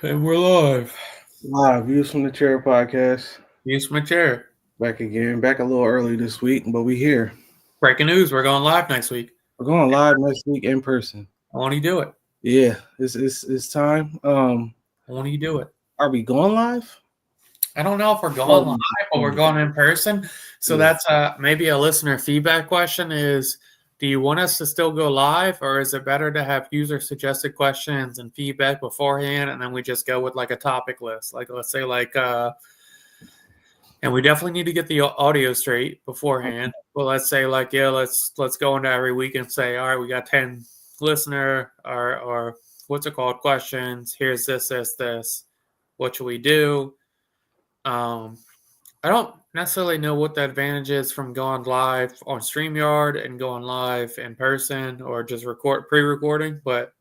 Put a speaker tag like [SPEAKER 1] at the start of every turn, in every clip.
[SPEAKER 1] And we're live.
[SPEAKER 2] Live Views from the Chair podcast.
[SPEAKER 1] Use my chair.
[SPEAKER 2] Back again. Back a little early this week, but we here.
[SPEAKER 1] Breaking news, we're going live next week.
[SPEAKER 2] We're going live next week in person.
[SPEAKER 1] I want you to do it.
[SPEAKER 2] Yeah, it's time.
[SPEAKER 1] I want you to do it.
[SPEAKER 2] Are we going live?
[SPEAKER 1] I don't know if we're going live, but we're going in person. So
[SPEAKER 2] Yeah.
[SPEAKER 1] that's maybe a listener feedback question is, do you want us to still go live, or is it better to have user suggested questions and feedback beforehand, and then we just go with like a topic list? Like, let's say and we definitely need to get the audio straight beforehand. But let's say let's go into every week and say, all right, we got 10 listener or what's it called questions. Here's this. What should we do? I don't necessarily know what the advantage is from going live on StreamYard and going live in person or just pre-recording, but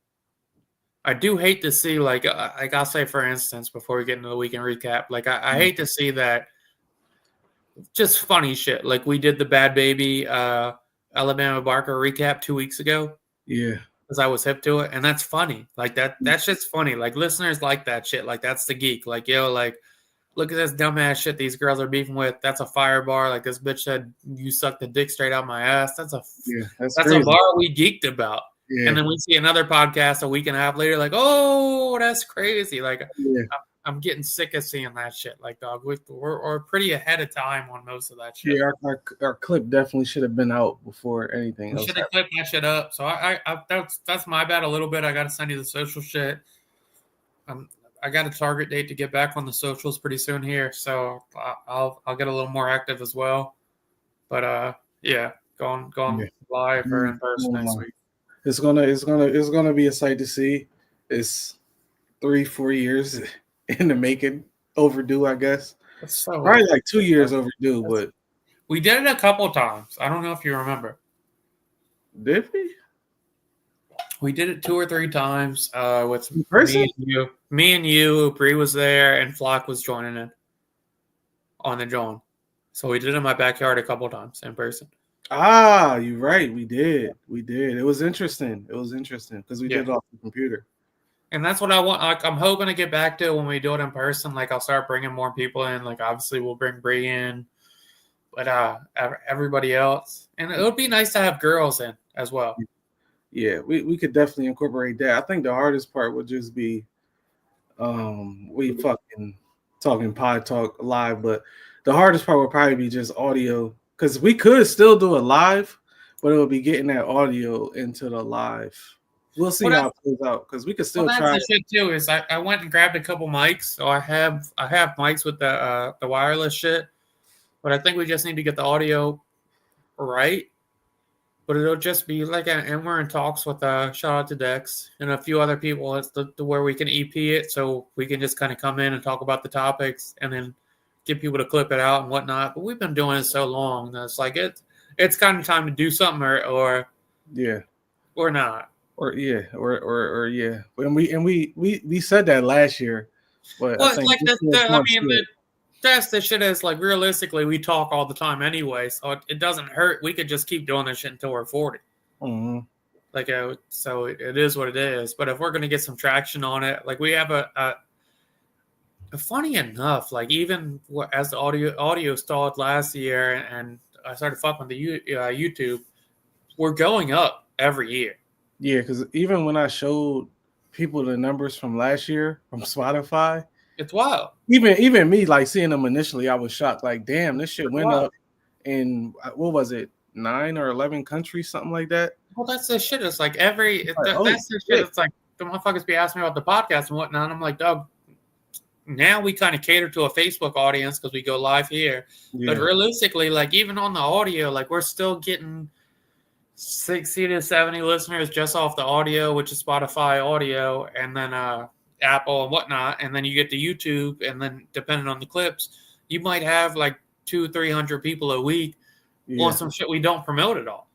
[SPEAKER 1] I do hate to see like I'll say for instance before we get into the weekend recap, like I hate to see that just funny shit. Like we did the Bad Baby Alabama Barker recap 2 weeks ago.
[SPEAKER 2] Yeah.
[SPEAKER 1] Because I was hip to it. And that's funny. Like that shit's funny. Like listeners like that shit. Like that's the geek. Like, yo, like, look at this dumbass shit these girls are beefing with. That's a fire bar. Like this bitch said you sucked the dick straight out my ass. That's a bar we geeked about. Yeah. And then we see another podcast a week and a half later, like, oh, that's crazy. Like I'm getting sick of seeing that shit. Like, dog, we're pretty ahead of time on most of that shit.
[SPEAKER 2] Yeah, our clip definitely should have been out before anything else.
[SPEAKER 1] We should have clipped that shit up. So I that's my bad a little bit. I got to send you the social shit. I got a target date to get back on the socials pretty soon here, so I'll get a little more active as well. But yeah, going live or in person next week.
[SPEAKER 2] It's gonna be a sight to see. It's 3-4 years in the making, overdue, I guess. Probably like 2 years overdue, but
[SPEAKER 1] we did it a couple times. I don't know if you remember.
[SPEAKER 2] Did we?
[SPEAKER 1] We did it 2 or 3 times with
[SPEAKER 2] person?
[SPEAKER 1] Me and you. Bree was there, and Flock was joining in on the John. So we did it in my backyard a couple times in person.
[SPEAKER 2] Ah, you're right. We did. It was interesting. Because we did it off the computer.
[SPEAKER 1] And that's what I want. Like, I'm hoping to get back to when we do it in person. Like, I'll start bringing more people in. Like, obviously, we'll bring Bree in, but everybody else. And it would be nice to have girls in as well.
[SPEAKER 2] Yeah, we could definitely incorporate that. I think the hardest part would just be, we fucking talking pod talk live, but the hardest part would probably be just audio, because we could still do it live, but it would be getting that audio into the live. We'll see how it plays out, because we could still try.
[SPEAKER 1] That's the shit too. Is I went and grabbed a couple mics, so I have mics with the wireless shit, but I think we just need to get the audio right. But it'll just be like, and we're in talks with shout out to Dex and a few other people as to where we can EP it, so we can just kind of come in and talk about the topics and then get people to clip it out and whatnot. But we've been doing it so long that it's like it's kind of time to do something or
[SPEAKER 2] yeah,
[SPEAKER 1] or not.
[SPEAKER 2] Or yeah. And we said that last year, but I think
[SPEAKER 1] like that's the shit is like realistically we talk all the time anyway, so it doesn't hurt. We could just keep doing this shit until we're 40.
[SPEAKER 2] Mm-hmm.
[SPEAKER 1] Like so it is what it is. But if we're gonna get some traction on it, like we have a funny enough, like even as the audio stalled last year and I started fucking with the YouTube, we're going up every year.
[SPEAKER 2] Yeah, because even when I showed people the numbers from last year from Spotify,
[SPEAKER 1] it's wild.
[SPEAKER 2] Even me, like seeing them initially, I was shocked. Like, damn, this shit went up in what was it, 9 or 11 countries, something like that.
[SPEAKER 1] Well, that's the shit. It's like that's the shit. It's like the motherfuckers be asking me about the podcast and whatnot. And I'm like, dog, now we kind of cater to a Facebook audience because we go live here. Yeah. But realistically, like even on the audio, like we're still getting 60 to 70 listeners just off the audio, which is Spotify audio, and then Apple and whatnot, and then you get to YouTube, and then depending on the clips, you might have like 200-300 people a week on some shit we don't promote at all.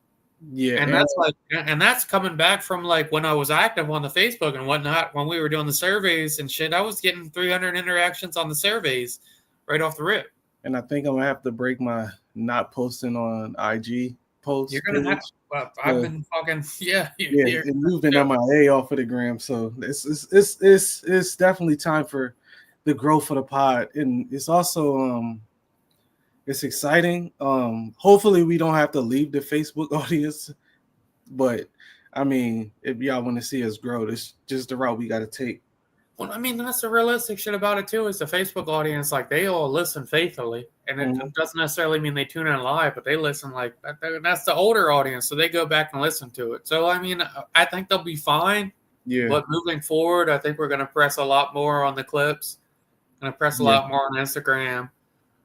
[SPEAKER 2] Yeah,
[SPEAKER 1] and that's coming back from like when I was active on the Facebook and whatnot, when we were doing the surveys and shit. I was getting 300 interactions on the surveys right off the rip.
[SPEAKER 2] And I think I'm gonna have to break my not posting on IG post.
[SPEAKER 1] You're gonna have. Well, I've been fucking
[SPEAKER 2] yeah, and you've been MIA off of the gram, so it's definitely time for the growth of the pod, and it's also it's exciting. Hopefully we don't have to leave the Facebook audience, but I mean, if y'all want to see us grow, this just the route we got to take.
[SPEAKER 1] Well, I mean, that's the realistic shit about it too. Is the Facebook audience like they all listen faithfully, and it doesn't necessarily mean they tune in live, but they listen like that. That's the older audience, so they go back and listen to it. So I mean, I think they'll be fine.
[SPEAKER 2] Yeah.
[SPEAKER 1] But moving forward, I think we're going to press a lot more on the clips, going to press a lot more on Instagram,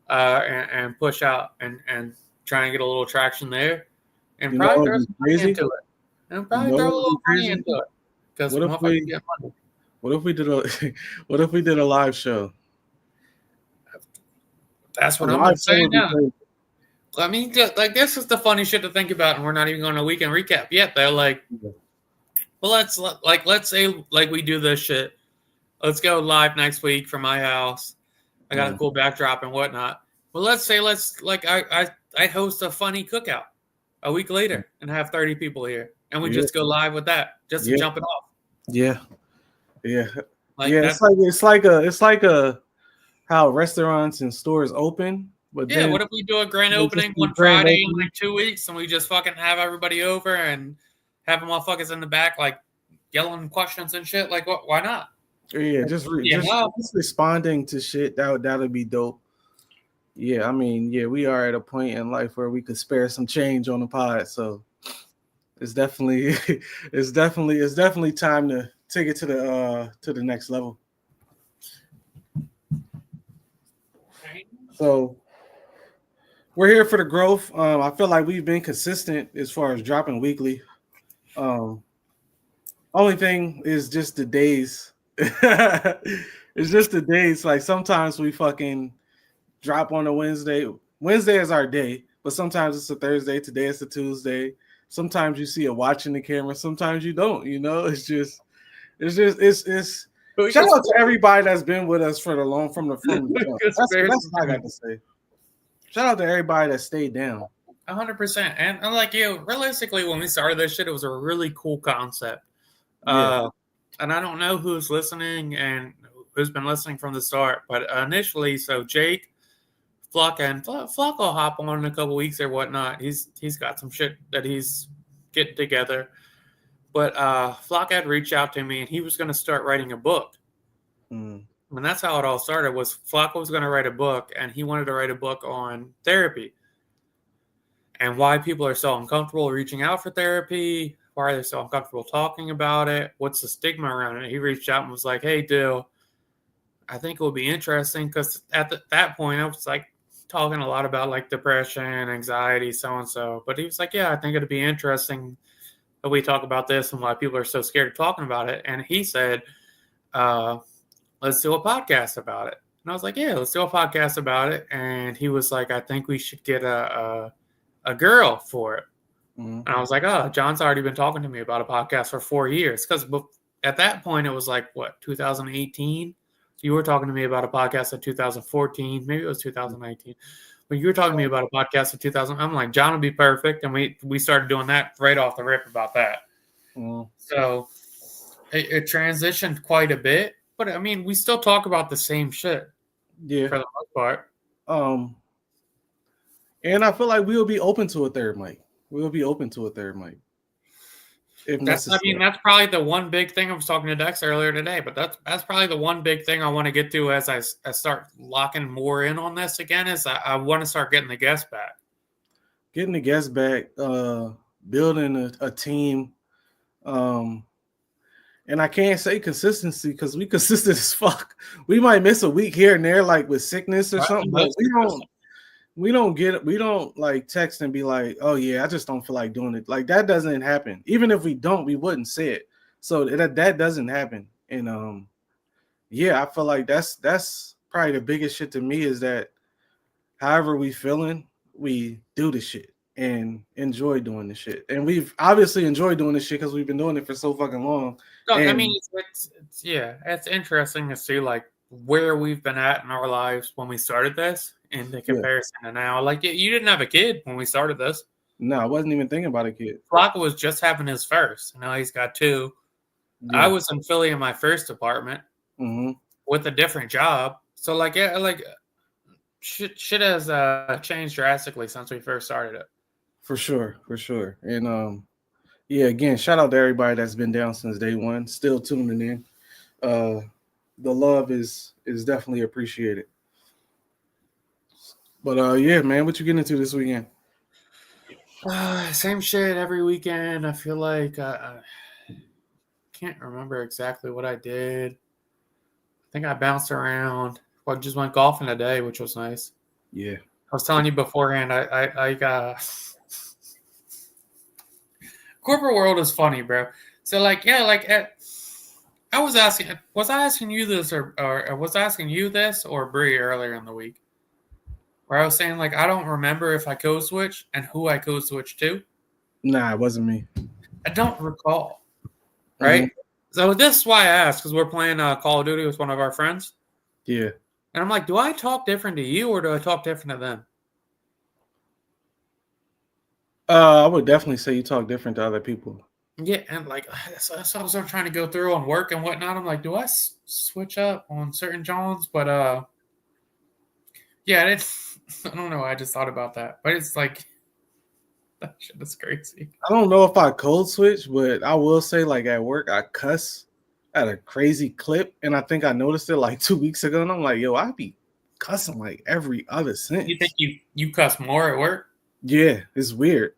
[SPEAKER 1] and push out and try and get a little traction there, and probably throw some money into it, and probably throw a little money into it because motherfuckers get money.
[SPEAKER 2] What if we did a live show?
[SPEAKER 1] That's what I'm saying now. I mean, like this is the funny shit to think about, and we're not even on a weekend recap yet. They're like, well, let's say like we do this shit. Let's go live next week from my house. I got a cool backdrop and whatnot. Well, let's say I host a funny cookout a week later and have 30 people here, and we just go live with that just to jump it off.
[SPEAKER 2] Yeah. It's like how restaurants and stores open. But
[SPEAKER 1] yeah, what if we do a grand opening one Friday in like 2 weeks, and we just fucking have everybody over and have them motherfuckers in the back like yelling questions and shit? Like, what? Why not?
[SPEAKER 2] Yeah, just responding to shit. That'd be dope. Yeah, I mean, we are at a point in life where we could spare some change on the pod, so it's definitely time to take it to the next level. So we're here for the growth. I feel like we've been consistent as far as dropping weekly. Only thing is just the days. It's just the days. Like sometimes we fucking drop on a Wednesday. Wednesday is our day, but sometimes it's a Thursday. Today it's a Tuesday. Sometimes you see a watch in the camera. Sometimes you don't. You know, it's shout out to everybody that's been with us from the That's what I got to say. Shout out to everybody that stayed down.
[SPEAKER 1] 100%. And like realistically, when we started this shit, it was a really cool concept. And I don't know who's listening and who's been listening from the start, but initially, so Jake, Flock will hop on in a couple weeks or whatnot. He's got some shit that he's getting together. But Flock had reached out to me, and he was going to start writing a book. And that's how it all started. Was Flock was going to write a book, and he wanted to write a book on therapy and why people are so uncomfortable reaching out for therapy. Why are they so uncomfortable talking about it? What's the stigma around it? He reached out and was like, "Hey, Dill, I think it will be interesting," because at that point I was like talking a lot about like depression, anxiety, so and so. But he was like, "Yeah, I think it'd be interesting that we talk about this and why people are so scared of talking about it." And he said, "Let's do a podcast about it." And I was like, "Yeah, let's do a podcast about it." And he was like, "I think we should get a girl for it." And I was like, "Oh, John's already been talking to me about a podcast for 4 years." Because at that point, it was like, what, 2018? You were talking to me about a podcast in 2014. Maybe it was 2019. When you were talking to me about a podcast in 2000, I'm like, John would be perfect. And we started doing that right off the rip about that. So it transitioned quite a bit. But, I mean, we still talk about the same shit.
[SPEAKER 2] Yeah.
[SPEAKER 1] For the most part.
[SPEAKER 2] And I feel like we'll be open to a third mic. That's
[SPEAKER 1] probably the one big thing. I was talking to Dex earlier today, but that's probably the one big thing I want to get to as I start locking more in on this again. Is I want to start getting the guests back.
[SPEAKER 2] Building a team, and I can't say consistency because we consistent as fuck. We might miss a week here and there, like with sickness or something, but we don't like text and be like, "Oh yeah, I just don't feel like doing it." Like that doesn't happen. Even if we don't, we wouldn't say it. So that doesn't happen. And I feel like that's probably the biggest shit to me is that however we feeling, we do the shit and enjoy doing the shit. And we've obviously enjoyed doing this shit because we've been doing it for so fucking long.
[SPEAKER 1] No, I mean, it's interesting to see like where we've been at in our lives when we started this in the comparison to now. Like you didn't have a kid when we started this.
[SPEAKER 2] No, I wasn't even thinking about a kid.
[SPEAKER 1] Flocka was just having his first. Now he's got two.
[SPEAKER 2] Yeah.
[SPEAKER 1] I was in Philly in my first apartment with a different job. So like, yeah, like shit has changed drastically since we first started it.
[SPEAKER 2] For sure. And yeah, again, shout out to everybody that's been down since day one, still tuning in. The love is definitely appreciated. But yeah, man, what you getting into this weekend?
[SPEAKER 1] Same shit every weekend. I feel like I can't remember exactly what I did. I think I bounced around. Well, just went golfing today, which was nice.
[SPEAKER 2] Yeah.
[SPEAKER 1] I was telling you beforehand, I corporate world is funny, bro. So like, yeah, like I was I asking you this or was I asking you this or Bree earlier in the week? Where I was saying like I don't remember if I code switch and who I code switch to.
[SPEAKER 2] Nah, it wasn't me.
[SPEAKER 1] I don't recall. Right? So this is why I asked, because we're playing Call of Duty with one of our friends.
[SPEAKER 2] Yeah.
[SPEAKER 1] And I'm like, do I talk different to you or do I talk different to them?
[SPEAKER 2] I would definitely say you talk different to other people.
[SPEAKER 1] Yeah, and like so I was trying to go through on work and whatnot. I'm like, do I switch up on certain Johns? But yeah, I don't know. I just thought about that, but it's like that shit is crazy.
[SPEAKER 2] I don't know if I code switch, but I will say like at work I cuss at a crazy clip, and I think I noticed it like 2 weeks ago, and I'm like, yo, I be cussing like every other sentence.
[SPEAKER 1] You think you cuss more at work?
[SPEAKER 2] Yeah, it's weird.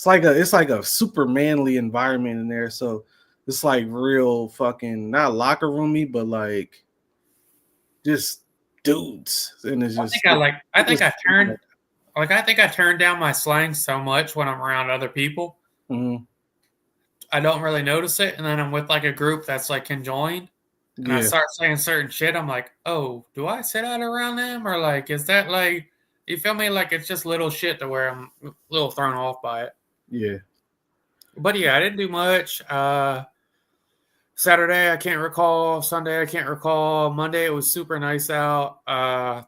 [SPEAKER 2] It's like a super manly environment in there, so it's like real fucking not locker roomy, but like just dudes, and it's just.
[SPEAKER 1] I think I turned down my slang so much when I'm around other people.
[SPEAKER 2] Mm-hmm.
[SPEAKER 1] I don't really notice it, and then I'm with like a group that's like conjoined, and I start saying certain shit. I'm like, oh, do I say that around them, or like is that like you feel me? Like it's just little shit to where I'm a little thrown off by it.
[SPEAKER 2] Yeah.
[SPEAKER 1] But yeah, I didn't do much. Saturday, I can't recall. Sunday, I can't recall. Monday, it was super nice out.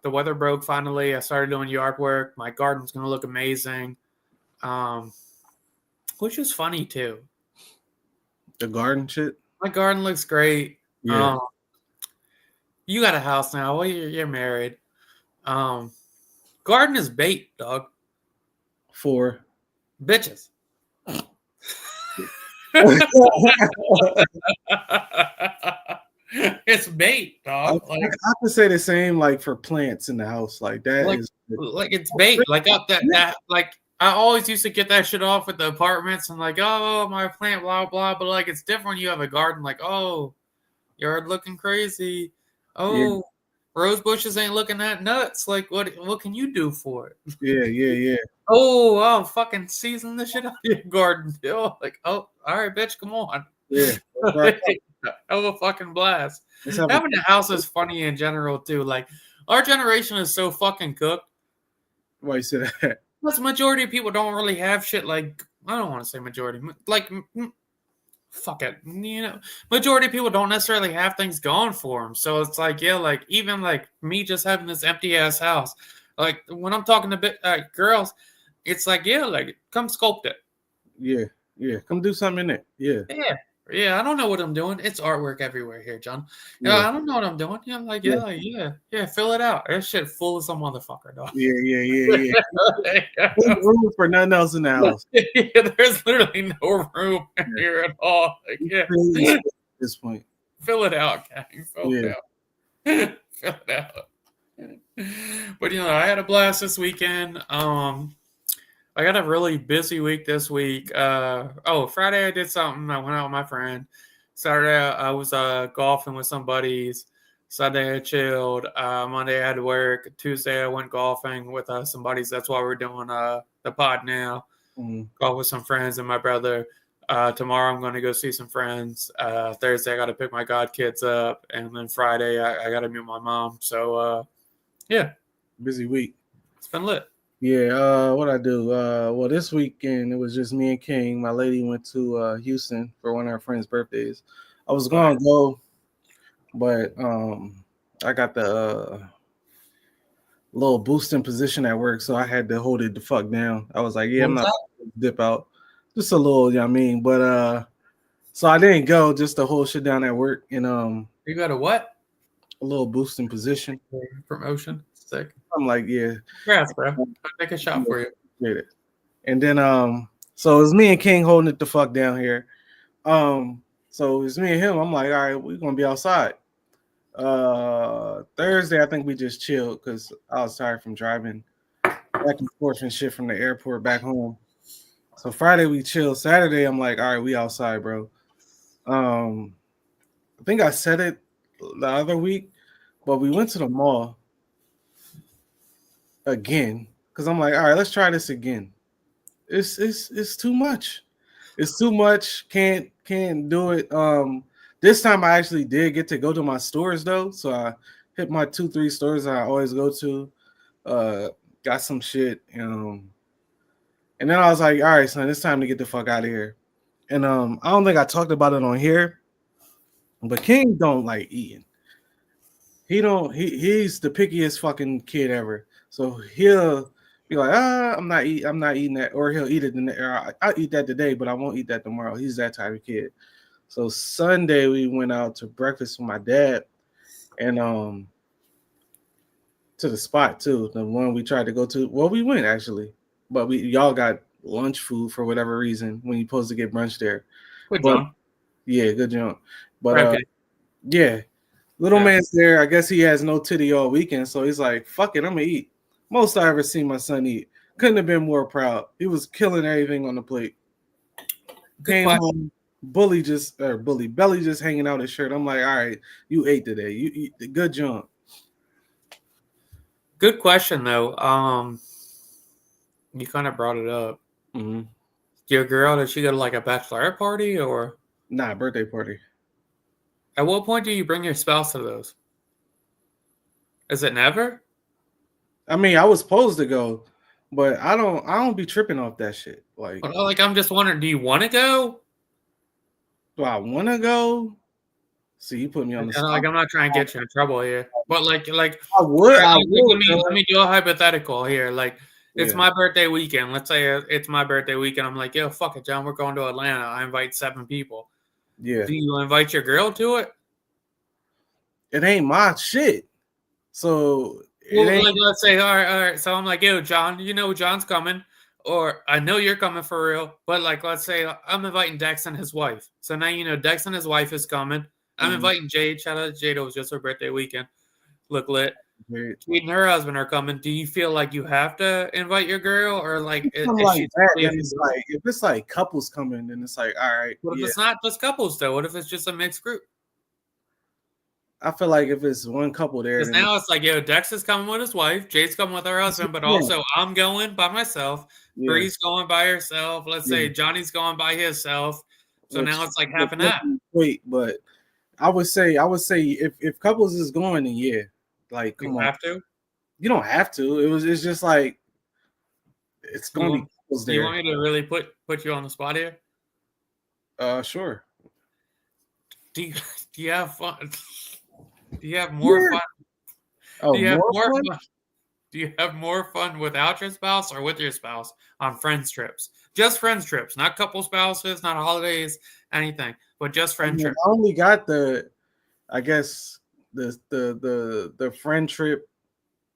[SPEAKER 1] The weather broke finally. I started doing yard work. My garden's going to look amazing, which is funny too.
[SPEAKER 2] The garden shit?
[SPEAKER 1] My garden looks great.
[SPEAKER 2] Yeah.
[SPEAKER 1] You got a house now. Well, you're married. Garden is bait, dog.
[SPEAKER 2] For
[SPEAKER 1] bitches. It's bait, dog.
[SPEAKER 2] I could say the same like for plants in the house. Like that is
[SPEAKER 1] like it's bait. Like up that like I always used to get that shit off at the apartments and like, oh, my plant, blah blah. But like it's different when you have a garden. Like, oh, yard looking crazy. Oh, yeah. Rose bushes ain't looking that nuts. Like, what can you do for it?
[SPEAKER 2] Yeah.
[SPEAKER 1] Oh, I'll fucking season the shit out of your garden, Bill. Like, oh, all right, bitch, come on.
[SPEAKER 2] Yeah.
[SPEAKER 1] Have a fucking blast. Having a house is funny in general, too. Like, our generation is so fucking cooked.
[SPEAKER 2] Why you say that?
[SPEAKER 1] Because the majority of people don't really have shit like, I don't want to say majority. Like, fuck it. You know, majority of people don't necessarily have things going for them. So it's like, yeah, like, even like me just having this empty ass house. Like, when I'm talking to girls, it's like, yeah, like, come sculpt it.
[SPEAKER 2] Yeah. Come do something in it.
[SPEAKER 1] Yeah. I don't know what I'm doing. It's artwork everywhere here, John. Yeah, I don't know what I'm doing. Yeah. Fill it out. That shit full of some motherfucker, dog.
[SPEAKER 2] Yeah. There's room for nothing else in the house.
[SPEAKER 1] There's literally no room here at all. Like,
[SPEAKER 2] at this point,
[SPEAKER 1] fill it out, gang. Fill it out. Fill it out. But I had a blast this weekend. I got a really busy week this week. Friday I did something. I went out with my friend. Saturday I was golfing with some buddies. Sunday I chilled. Monday I had to work. Tuesday I went golfing with some buddies. That's why we're doing the pod now. Golf with some friends and my brother. Tomorrow I'm going to go see some friends. Thursday I got to pick my godkids up. And then Friday I got to meet my mom. So, yeah.
[SPEAKER 2] Busy week.
[SPEAKER 1] It's been lit.
[SPEAKER 2] Yeah, what I do? Well, this weekend it was just me and King. My lady went to Houston for one of her friends' birthdays. I was gonna go, but I got the little boost in position at work, so I had to hold it the fuck down. I was like, yeah,
[SPEAKER 1] What
[SPEAKER 2] I'm
[SPEAKER 1] was
[SPEAKER 2] not
[SPEAKER 1] that?
[SPEAKER 2] gonna dip out. Just a little, you know what I mean? But so I didn't go just to hold shit down at work and
[SPEAKER 1] You got a what?
[SPEAKER 2] a little boost in position.
[SPEAKER 1] Promotion. Sick.
[SPEAKER 2] I'm like, yeah,
[SPEAKER 1] Congrats, bro. I'll take a shot for you.
[SPEAKER 2] get it. And then so it was me and King holding it the fuck down here. So it's me and him. I'm like, all right, we're gonna be outside. Thursday, I think we just chilled because I was tired from driving back and forth and shit from the airport back home. So Friday we chilled. Saturday, I'm like, all right, we outside, bro. I think I said it the other week, but we went to the mall again because I'm like, all right, let's try this again. It's too much. It's too much. Can't do it. This time I actually did get to go to my stores though, so I hit my 2-3 stores I always go to. Got some shit. And then I was like, all right, son, it's time to get the fuck out of here. And I don't think I talked about it on here, but King don't like eating. He's the pickiest fucking kid ever. So he'll be like, I'm not eating that, or he'll eat it I'll eat that today, but I won't eat that tomorrow. He's that type of kid. So Sunday we went out to breakfast with my dad and to the spot too. The one we tried to go to. Well, we went actually, but y'all got lunch food for whatever reason when you're supposed to get brunch there.
[SPEAKER 1] Good
[SPEAKER 2] But
[SPEAKER 1] job.
[SPEAKER 2] yeah, good job. But
[SPEAKER 1] Okay.
[SPEAKER 2] yeah, little
[SPEAKER 1] Yeah.
[SPEAKER 2] man's there. I guess he has no titty all weekend, so he's like, "Fuck it, I'm gonna eat." Most I ever seen my son eat. Couldn't have been more proud. He was killing everything on the plate.
[SPEAKER 1] Good
[SPEAKER 2] Came
[SPEAKER 1] question.
[SPEAKER 2] home, belly just hanging out his shirt. I'm like, all right, you ate today. You eat the good job.
[SPEAKER 1] Good question though. You kind of brought it up.
[SPEAKER 2] Mm-hmm.
[SPEAKER 1] Your girl, did she go to like a bachelorette party or
[SPEAKER 2] Nah, birthday party.
[SPEAKER 1] at what point do you bring your spouse to those? Is it never?
[SPEAKER 2] I mean, I was supposed to go, but I don't be tripping off that shit. Like,
[SPEAKER 1] Like I'm just wondering, do you want to go?
[SPEAKER 2] do I want to go? See, you put me on the
[SPEAKER 1] And
[SPEAKER 2] spot.
[SPEAKER 1] like I'm not trying to get you in trouble here, but like
[SPEAKER 2] I would. I
[SPEAKER 1] let
[SPEAKER 2] would.
[SPEAKER 1] me do a hypothetical here. Like it's
[SPEAKER 2] Yeah.
[SPEAKER 1] my birthday weekend. Let's say it's my birthday weekend. I'm like, yo, fuck it, John. We're going to Atlanta. I invite 7 people.
[SPEAKER 2] Yeah.
[SPEAKER 1] Do you invite your girl to it?
[SPEAKER 2] It ain't my shit. So
[SPEAKER 1] Well, like, let's say, all right. So I'm like, yo, John, you know John's coming, or I know you're coming for real. But like, let's say I'm inviting Dex and his wife. So now you know Dex and his wife is coming. I'm inviting Jade. Shout out to Jade. It was just her birthday weekend. Look lit. Jade and her husband are coming. Do you feel like you have to invite your girl, or like,
[SPEAKER 2] if it's like couples coming, then it's like, all right.
[SPEAKER 1] What if it's not just couples though? What if it's just a mixed group?
[SPEAKER 2] I feel like if it's one couple there,
[SPEAKER 1] Because now it's like, yo, Dex is coming with his wife, Jade's coming with her husband, but also I'm going by myself. Bree's going by herself. Let's say Johnny's going by himself. So now it's like half and half.
[SPEAKER 2] Wait, but I would say if couples is going, then yeah, like come on,
[SPEAKER 1] have to.
[SPEAKER 2] You don't have to. It's just like it's going to be couples there.
[SPEAKER 1] Do you want me to really put you on the spot here?
[SPEAKER 2] Sure.
[SPEAKER 1] Do you have fun? Do you have more fun?
[SPEAKER 2] Oh,
[SPEAKER 1] do you have more fun without your spouse or with your spouse on friends trips? Just friends trips, not couple spouses, not holidays, anything, but just friend trips.
[SPEAKER 2] I only got the friend trip,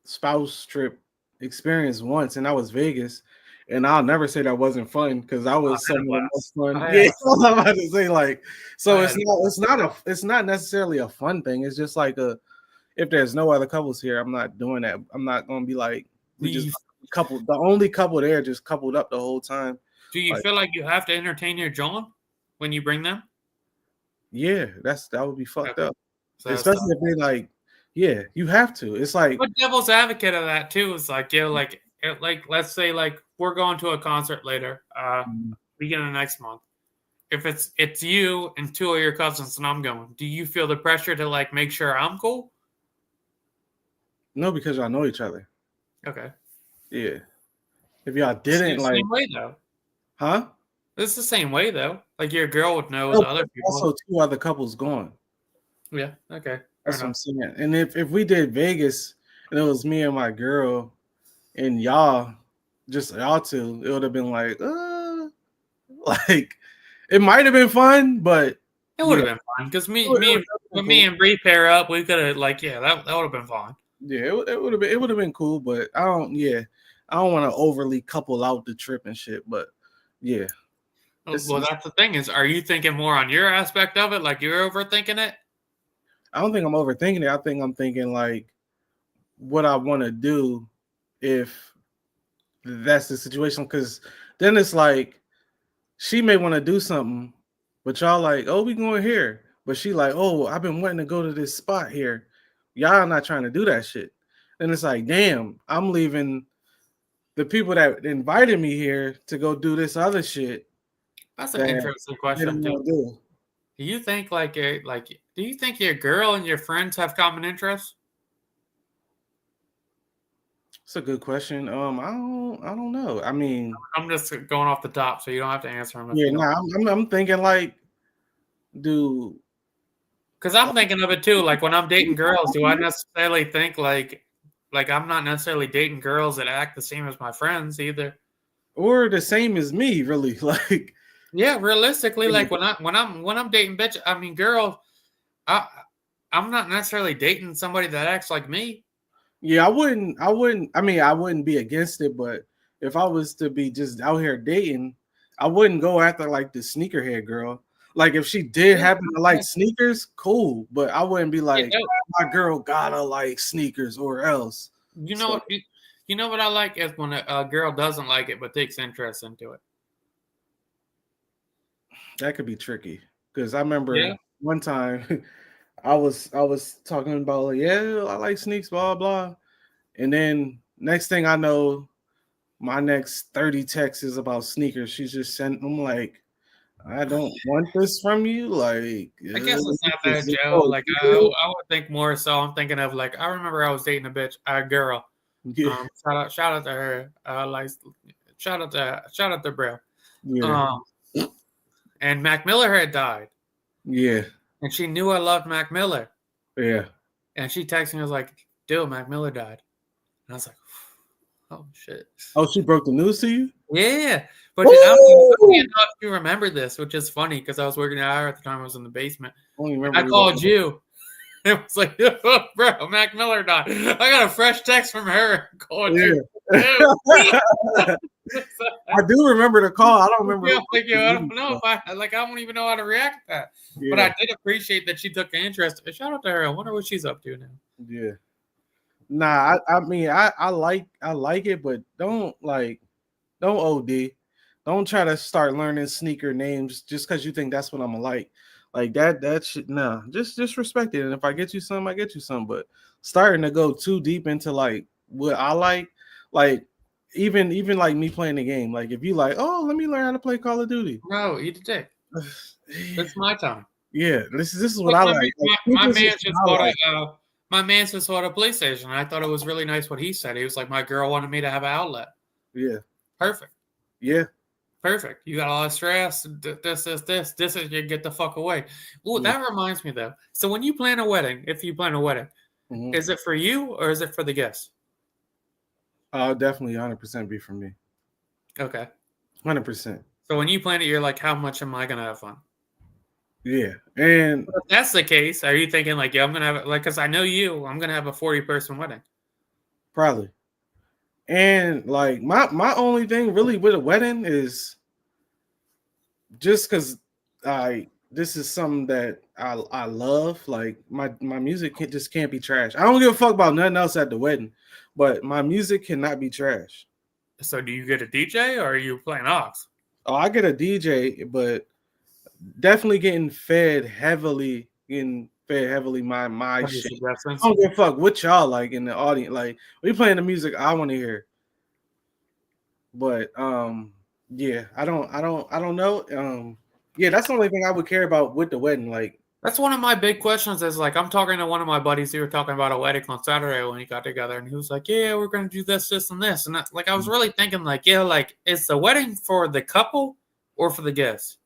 [SPEAKER 2] spouse trip experience once, and that was Vegas. And I'll never say that wasn't fun because I was some of the most fun. Yeah, I'm about to say like, so it's not necessarily a fun thing. It's just like if there's no other couples here, I'm not doing that. I'm not gonna be like the only couple there just coupled up the whole time.
[SPEAKER 1] Do you feel like you have to entertain your John when you bring them?
[SPEAKER 2] Yeah, that would be fucked up. So especially if they like, yeah, you have to. It's like,
[SPEAKER 1] but devil's advocate of that too is like, yo, like let's say like we're going to a concert later, beginning of next month. If it's you and 2 of your cousins and I'm going, do you feel the pressure to like make sure I'm cool?
[SPEAKER 2] No, because y'all know each other.
[SPEAKER 1] Okay.
[SPEAKER 2] Yeah. If y'all didn't
[SPEAKER 1] it's the
[SPEAKER 2] like,
[SPEAKER 1] same way though.
[SPEAKER 2] Huh?
[SPEAKER 1] It's the same way though. Like your girl would know the other people.
[SPEAKER 2] Also, 2 other couples going.
[SPEAKER 1] Yeah. Okay.
[SPEAKER 2] That's what I'm saying. And if we did Vegas, and it was me and my girl, and y'all, just y'all two, it would have been like, like it might have been fun, but
[SPEAKER 1] It would have been fun because
[SPEAKER 2] cool.
[SPEAKER 1] me and Bree pair up, we could have like that would have been fun.
[SPEAKER 2] Yeah, it would have been cool, but I don't want to overly couple out the trip and shit, but yeah.
[SPEAKER 1] Well, that's the thing is, are you thinking more on your aspect of it, like you're overthinking it?
[SPEAKER 2] I don't think I'm overthinking it. I think I'm thinking like what I want to do if that's the situation, because then it's like she may want to do something, but y'all like, oh, we going here, but she like, oh, I've been wanting to go to this spot here. Y'all not trying to do that shit. And it's like, damn, I'm leaving the people that invited me here to go do this other shit.
[SPEAKER 1] That's an interesting question too. Do you think do you think your girl and your friends have common interests?
[SPEAKER 2] It's a good question. I don't know. I mean,
[SPEAKER 1] I'm just going off the top, so you don't have to answer them.
[SPEAKER 2] Yeah, I'm thinking like,
[SPEAKER 1] because I'm thinking of it too. Like when I'm dating girls, do I necessarily think like I'm not necessarily dating girls that act the same as my friends either,
[SPEAKER 2] or the same as me, really? Like,
[SPEAKER 1] yeah, realistically, like when I'm dating bitch, I mean, girl, I'm not necessarily dating somebody that acts like me.
[SPEAKER 2] Yeah, I wouldn't. I mean, I wouldn't be against it, but if I was to be just out here dating, I wouldn't go after like the sneakerhead girl. Like if she did happen to like sneakers, cool. But I wouldn't be like, my girl gotta like sneakers or else.
[SPEAKER 1] You know what? You know what I like is when a girl doesn't like it but takes interest into it.
[SPEAKER 2] That could be tricky because I remember one time I was talking about like, yeah, I like sneaks, blah blah, and then next thing I know, my next 30 texts is about sneakers. She's just sent them like, I don't want this from you. Like,
[SPEAKER 1] I guess it's not that, Joe. Like, I would think more so. I'm thinking of like, I remember I was dating a girl.
[SPEAKER 2] Yeah.
[SPEAKER 1] Shout out to her. Shout out to Bro.
[SPEAKER 2] Yeah.
[SPEAKER 1] And Mac Miller had died.
[SPEAKER 2] Yeah.
[SPEAKER 1] And she knew I loved Mac Miller.
[SPEAKER 2] Yeah.
[SPEAKER 1] And she texted me, was like, dude, Mac Miller died. And I was like, oh shit.
[SPEAKER 2] Oh, she broke the news to you?
[SPEAKER 1] Yeah. But I don't know if you remember this, which is funny because I was working out at the time. I was in the basement. I called you. It was like, oh, bro, Mac Miller died. I got a fresh text from her. I called you.
[SPEAKER 2] I do remember the call. I don't remember.
[SPEAKER 1] I don't know if I don't even know how to react to that. Yeah. But I did appreciate that she took an interest. Shout out to her. I wonder what she's up to now.
[SPEAKER 2] Yeah. Nah, I mean, I like it, but don't OD. Don't try to start learning sneaker names just because you think that's what I'm gonna like. Like that shit. Nah, just respect it. And if I get you some, I get you some. But starting to go too deep into like what I like even like me playing the game. Like if you like, oh, let me learn how to play Call of Duty.
[SPEAKER 1] No, eat a dick. It's my time.
[SPEAKER 2] Yeah, this is what I like.
[SPEAKER 1] My man just bought a PlayStation. And I thought it was really nice what he said. He was like, my girl wanted me to have an outlet.
[SPEAKER 2] Yeah.
[SPEAKER 1] Perfect.
[SPEAKER 2] Yeah.
[SPEAKER 1] Perfect. You got a lot of stress. This is you get the fuck away. Ooh, that reminds me though. So when you plan a wedding, if you plan a wedding, is it for you or is it for the guests?
[SPEAKER 2] I'll definitely 100% be for me.
[SPEAKER 1] Okay.
[SPEAKER 2] 100%.
[SPEAKER 1] So when you plan it, you're like, how much am I gonna have fun?
[SPEAKER 2] Yeah. And
[SPEAKER 1] if that's the case, are you thinking like, yeah, I'm gonna have because I know you, I'm gonna have a 40-person wedding.
[SPEAKER 2] Probably. And like my only thing really with a wedding is just because this is something that I love. Like my music can't be trash. I don't give a fuck about nothing else at the wedding, but my music cannot be trash.
[SPEAKER 1] So do you get a DJ or are you playing aux?
[SPEAKER 2] Oh, I get a DJ, but definitely getting fed heavily my shit. I don't give a fuck what y'all like in the audience. Like we playing the music I want to hear. But yeah, I don't know. Yeah, that's the only thing I would care about with the wedding. Like
[SPEAKER 1] that's one of my big questions. Is like I'm talking to one of my buddies. He was talking about a wedding on Saturday when he got together, and he was like, "Yeah, we're gonna do this, and this." And like I was really thinking, like, yeah, like is the wedding for the couple or for the guests?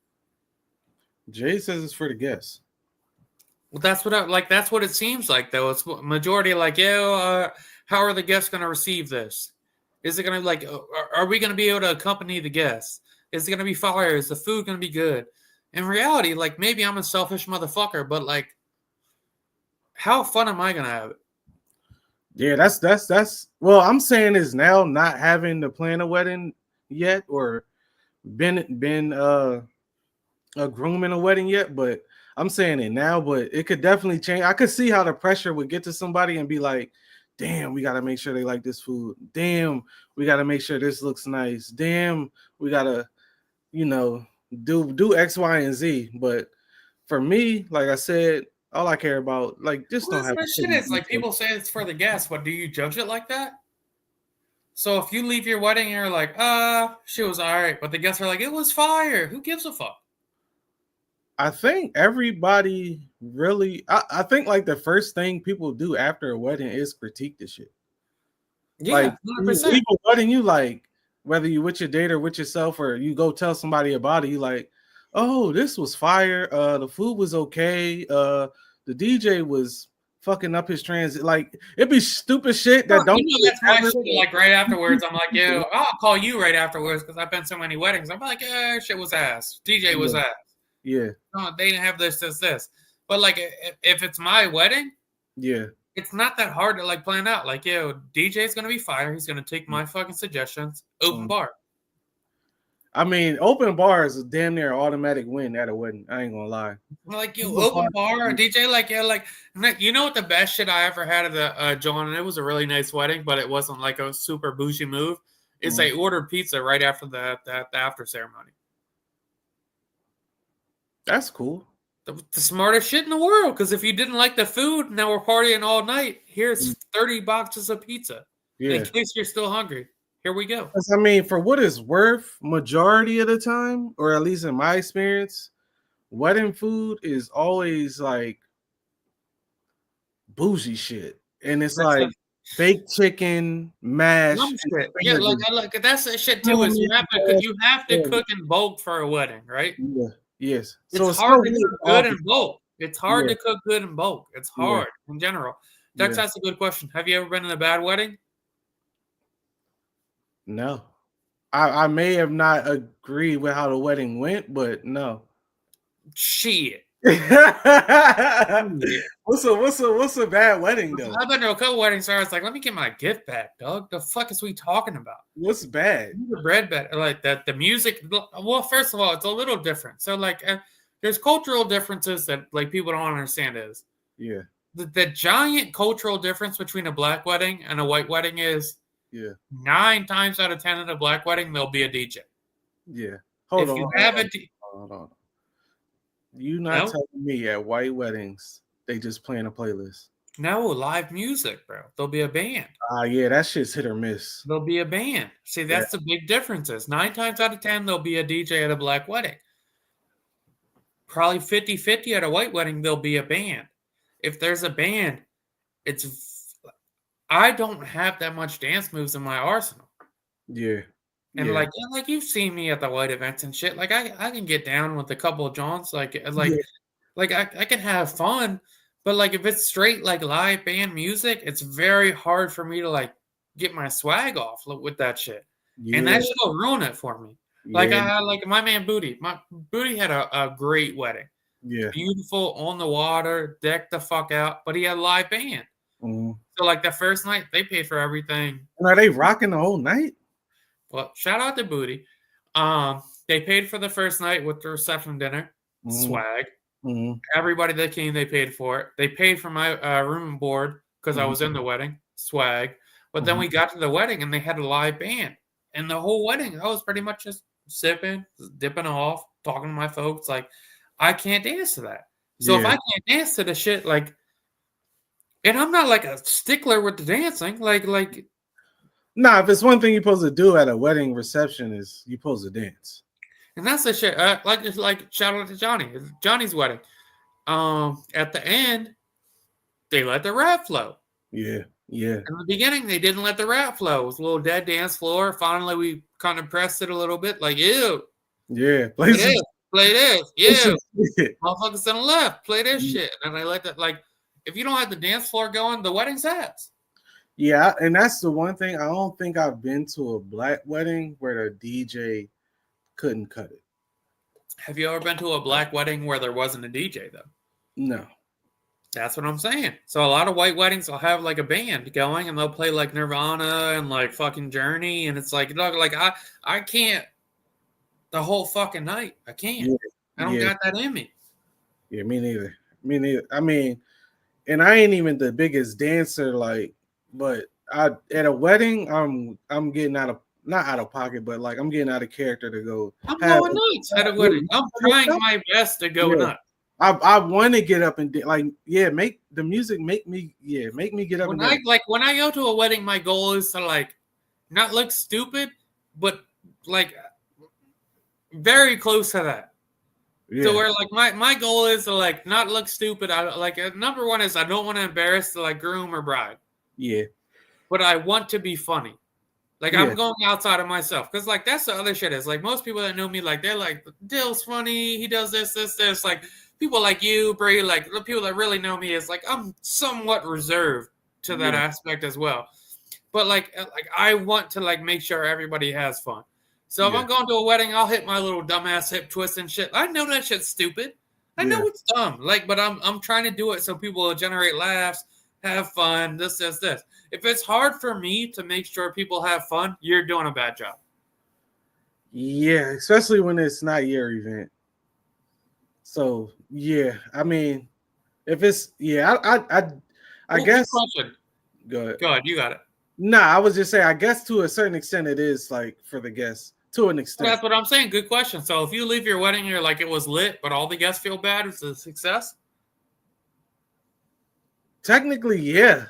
[SPEAKER 2] Jay says it's for the guests.
[SPEAKER 1] Well, that's what that's what it seems like, though. It's majority like, yeah, How are the guests going to receive this? Is it going to like? Are we going to be able to accompany the guests? Is it going to be fire? Is the food going to be good? In reality, like maybe I'm a selfish motherfucker, but like, how fun am I going to have it?
[SPEAKER 2] Yeah, that's. Well, I'm saying is now not having to plan a wedding yet or been a groom in a wedding yet, but I'm saying it now. But it could definitely change. I could see how the pressure would get to somebody and be like, damn, we got to make sure they like this food. Damn, we got to make sure this looks nice. Damn, we got to, do X, Y, and Z. But for me, like I said, all I care about, like, just
[SPEAKER 1] Well,
[SPEAKER 2] don't have
[SPEAKER 1] that's
[SPEAKER 2] to
[SPEAKER 1] what shit is. Like people say it's for the guests, but do you judge it like that? So if you leave your wedding and you're like, she was all right, but the guests are like, it was fire. Who gives a fuck?
[SPEAKER 2] I think everybody really, I think like the first thing people do after a wedding is critique the shit.
[SPEAKER 1] Yeah,
[SPEAKER 2] like
[SPEAKER 1] 100%.
[SPEAKER 2] You leave a wedding, you like, whether you with your date or with yourself, or you go tell somebody about it, you like, oh, this was fire. The food was okay. The DJ was fucking up his transit. Like, it'd be stupid shit that don't.
[SPEAKER 1] That's my shit. Like right afterwards, I'm like, yo, I'll call you right afterwards because I've been so many weddings. I'm like, shit was ass. DJ was ass.
[SPEAKER 2] Yeah.
[SPEAKER 1] No, they didn't have this. But like, if it's my wedding,
[SPEAKER 2] yeah,
[SPEAKER 1] it's not that hard to like plan out. Like, yo, DJ's gonna be fire. He's gonna take my fucking suggestions. Open bar.
[SPEAKER 2] I mean, open bar is a damn near automatic win at a wedding. I ain't gonna lie.
[SPEAKER 1] Like, you open bar, a DJ, like, yeah, like, you know what the best shit I ever had at the John, and it was a really nice wedding, but it wasn't like a super bougie move, is they ordered pizza right after the after ceremony.
[SPEAKER 2] That's cool.
[SPEAKER 1] The smartest shit in the world, because if you didn't like the food, now we're partying all night. Here's 30 boxes of pizza. Yeah. In case you're still hungry. Here we go.
[SPEAKER 2] I mean, for what it's worth, majority of the time, or at least in my experience, wedding food is always like bougie shit. And it's like baked chicken, mash.
[SPEAKER 1] Yeah, like that's the shit too. Is you have to cook in bulk for a wedding, right?
[SPEAKER 2] Yeah. Yes.
[SPEAKER 1] So it's hard to cook good in bulk. It's hard to cook good in bulk. It's hard in general. That's a good question. Have you ever been in a bad wedding?
[SPEAKER 2] No. I may have not agreed with how the wedding went, but no.
[SPEAKER 1] Shit.
[SPEAKER 2] What's a bad wedding though?
[SPEAKER 1] I've been to a couple weddings where I was like, let me get my gift back, dog. The fuck is we talking about?
[SPEAKER 2] What's bad?
[SPEAKER 1] The bread bad, like that. The music. Well, first of all, it's a little different. So like, there's cultural differences that like people don't understand. Is the giant cultural difference between a black wedding and a white wedding is 9 times out of 10 at a black wedding there'll be a DJ.
[SPEAKER 2] Yeah.
[SPEAKER 1] Hold
[SPEAKER 2] on. You not telling me at white weddings they just playing a playlist?
[SPEAKER 1] No, live music, bro. There'll be a band.
[SPEAKER 2] Yeah, that shit's hit or miss.
[SPEAKER 1] There'll be a band. See, that's the big differences. 9 times out of 10 there'll be a DJ at a black wedding. Probably 50-50 at a white wedding there'll be a band. If there's a band, I don't have that much dance moves in my arsenal.
[SPEAKER 2] Yeah.
[SPEAKER 1] And like you've seen me at the white events and shit. Like I can get down with a couple of Johns. Like I can have fun, but like if it's straight like live band music, it's very hard for me to like get my swag off with that shit. Yeah. And that shit will ruin it for me. Like like my man Booty. My Booty had a great wedding.
[SPEAKER 2] Yeah.
[SPEAKER 1] Beautiful, on the water, decked the fuck out, but he had a live band.
[SPEAKER 2] Mm-hmm.
[SPEAKER 1] So like the first night they paid for everything.
[SPEAKER 2] And are they rocking the whole night?
[SPEAKER 1] Well, shout out to Booty. They paid for the first night with the reception dinner, swag. Mm-hmm. Everybody that came, they paid for it. They paid for my room and board because I was in the wedding, swag. But then we got to the wedding and they had a live band. And the whole wedding, I was pretty much just sipping, dipping off, talking to my folks. Like, I can't dance to that. So if I can't dance to the shit, like, and I'm not like a stickler with the dancing, like.
[SPEAKER 2] Nah, if it's one thing you're supposed to do at a wedding reception is you're supposed to dance.
[SPEAKER 1] And that's the shit. Like shout out to Johnny. It's Johnny's wedding. At the end, they let the rap flow.
[SPEAKER 2] Yeah, yeah.
[SPEAKER 1] In the beginning, they didn't let the rap flow. It was a little dead dance floor. Finally, we kind of pressed it a little bit. Like, ew.
[SPEAKER 2] Yeah.
[SPEAKER 1] Play this. Yeah. Motherfuckers on the left. Play this shit. And they let that, like, if you don't have the dance floor going, the wedding's ass.
[SPEAKER 2] Yeah, and that's the one thing. I don't think I've been to a black wedding where the DJ couldn't cut it.
[SPEAKER 1] Have you ever been to a black wedding where there wasn't a DJ though?
[SPEAKER 2] No.
[SPEAKER 1] That's what I'm saying. So a lot of white weddings will have like a band going and they'll play like Nirvana and like fucking Journey, and it's like, look, like I can't the whole fucking night. I can't.
[SPEAKER 2] Yeah.
[SPEAKER 1] I don't got that in me.
[SPEAKER 2] Yeah, me neither. Me neither. I mean, and I ain't even the biggest dancer, like, but at a wedding, I'm getting not out of pocket, but like I'm getting out of character to go.
[SPEAKER 1] I'm going nuts at a wedding. I'm trying my best to go nuts.
[SPEAKER 2] I want to get up and make the music make me get up.
[SPEAKER 1] When I go to a wedding, my goal is to like not look stupid, but like very close to that. Yeah. So where like my goal is to like not look stupid. I like number one is I don't want to embarrass the like groom or bride.
[SPEAKER 2] Yeah.
[SPEAKER 1] But I want to be funny. Like I'm going outside of myself. Because like that's the other shit is like most people that know me, like they're like, Dill's funny, he does this. Like people like you, Bray, like the people that really know me is like I'm somewhat reserved to that aspect as well. But like I want to like make sure everybody has fun. So if I'm going to a wedding, I'll hit my little dumbass hip twist and shit. I know that shit's stupid. I know it's dumb. Like, but I'm trying to do it so people will generate laughs, have fun, this. If it's hard for me to make sure people have fun, you're doing a bad job.
[SPEAKER 2] Yeah, especially when it's not your event. So yeah, I mean, if it's I guess.
[SPEAKER 1] Question. Go ahead, you got it.
[SPEAKER 2] Nah, I was just saying, I guess to a certain extent it is like for the guests. To an extent.
[SPEAKER 1] That's what I'm saying. Good question. So if you leave your wedding and you're like it was lit, but all the guests feel bad, it's a success?
[SPEAKER 2] Technically, yeah.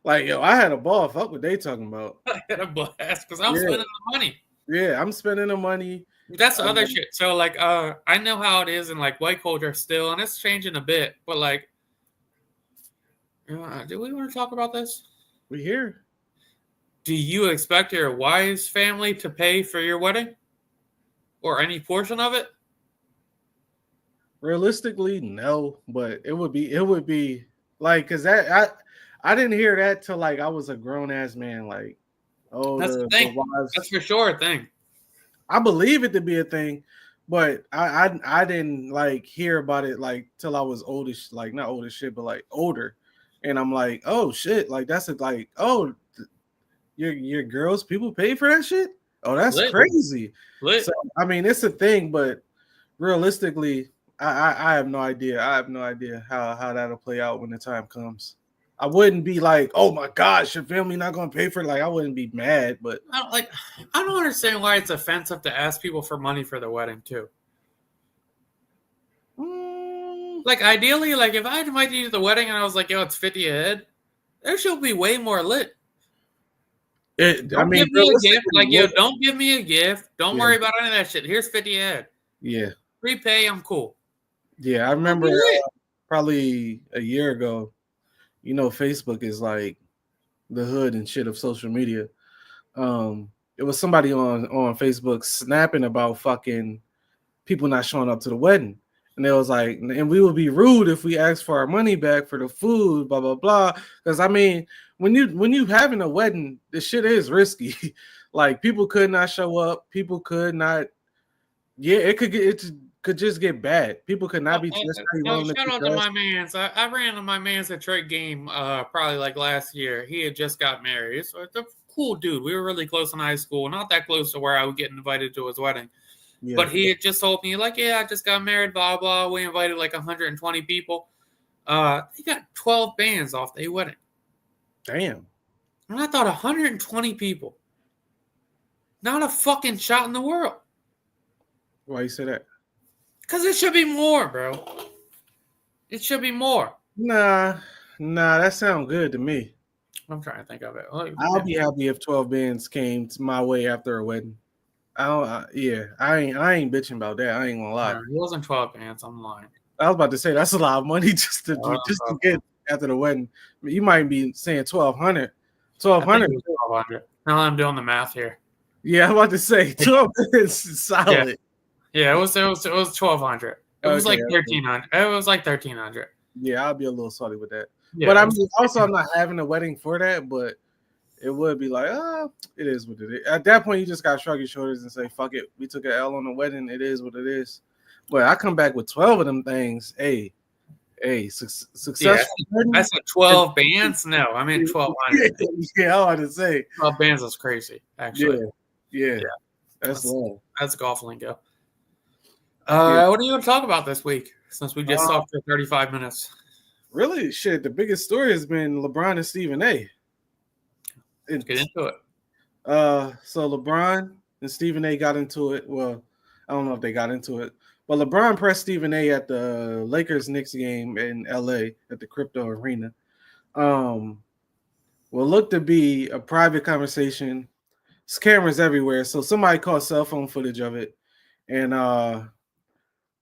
[SPEAKER 2] Like, yo, I had a ball. Fuck what they talking about.
[SPEAKER 1] I had a blast because I'm spending the money.
[SPEAKER 2] Yeah, I'm spending the money.
[SPEAKER 1] That's the other shit. So like I know how it is in like white culture still, and it's changing a bit, but like do we want to talk about this?
[SPEAKER 2] We here.
[SPEAKER 1] Do you expect your wife's family to pay for your wedding? Or any portion of it?
[SPEAKER 2] Realistically, no. But it would be like, cause that I didn't hear that till like I was a grown ass man. Like, oh,
[SPEAKER 1] that's the thing. That's for sure a thing.
[SPEAKER 2] I believe it to be a thing, but I didn't like hear about it like till I was oldish, like not old as shit, but like older. And I'm like, oh shit, like that's like, oh, your girls, people pay for that shit? Oh, that's crazy. So, I mean, it's a thing, but realistically, I have no idea. I have no idea how that'll play out when the time comes. I wouldn't be like, oh my gosh, your family not gonna pay for it. Like, I wouldn't be mad, but
[SPEAKER 1] I don't understand why it's offensive to ask people for money for the wedding too. Like ideally, like if I invited you to the wedding and I was like, yo, it's 50 a head, there should be way more lit. Give me a gift. Like, yo, don't give me a gift. Don't worry about any of that shit. Here's 50 a head.
[SPEAKER 2] Yeah.
[SPEAKER 1] Prepay, I'm cool.
[SPEAKER 2] Yeah, I remember probably a year ago, you know, Facebook is like the hood and shit of social media. It was somebody on Facebook snapping about fucking people not showing up to the wedding. And it was like, and we would be rude if we asked for our money back for the food, blah, blah, blah. Because I mean, when you having a wedding, the shit is risky. Like people could not show up. People could not. Yeah, it could just get bad. People could not be.
[SPEAKER 1] Shout out to my man's. I ran to my man's at Trade game probably like last year. He had just got married. It's a cool dude. We were really close in high school. Not that close to where I would get invited to his wedding. Yeah. But he had just told me, like, yeah, I just got married, blah, blah. We invited like 120 people. He got 12 bands off their wedding.
[SPEAKER 2] Damn.
[SPEAKER 1] And I thought 120 people. Not a fucking shot in the world.
[SPEAKER 2] Why you say that?
[SPEAKER 1] Because it should be more, bro. It should be more.
[SPEAKER 2] Nah, that sounds good to me.
[SPEAKER 1] I'm trying to think of it.
[SPEAKER 2] I'll be happy if 12 bands came to my way after a wedding. I ain't bitching about that. I ain't gonna lie.
[SPEAKER 1] It wasn't 12 bands. I'm lying.
[SPEAKER 2] I was about to say that's a lot of money just to get after the wedding. You might be saying 1,200. 1,200.
[SPEAKER 1] Now I'm doing the math here.
[SPEAKER 2] Yeah, I'm about to say 12 is solid.
[SPEAKER 1] Yeah, it was 1,200. It was like 1,300. It was like 1,300.
[SPEAKER 2] Yeah, I'll be a little salty with that.
[SPEAKER 1] Yeah,
[SPEAKER 2] But I mean, also I'm not having a wedding for that, but it would be like, it is what it is. At that point, you just gotta shrug your shoulders and say, fuck it. We took an L on the wedding. It is what it is. But I come back with 12 of them things. Hey, successful.
[SPEAKER 1] I said 12 bands. No, I mean 1,200.
[SPEAKER 2] Yeah, I want to say
[SPEAKER 1] 12 bands is crazy. Actually,
[SPEAKER 2] yeah. That's long.
[SPEAKER 1] That's golf lingo. What are you going to talk about this week? Since we just talked for 35 minutes.
[SPEAKER 2] Really, shit. The biggest story has been LeBron and Stephen A.
[SPEAKER 1] Let's get into it.
[SPEAKER 2] So LeBron and Stephen A. got into it. Well, I don't know if they got into it, but LeBron pressed Stephen A. at the Lakers-Knicks game in LA at the Crypto Arena. Will look to be a private conversation. There's cameras everywhere, so somebody caught cell phone footage of it, and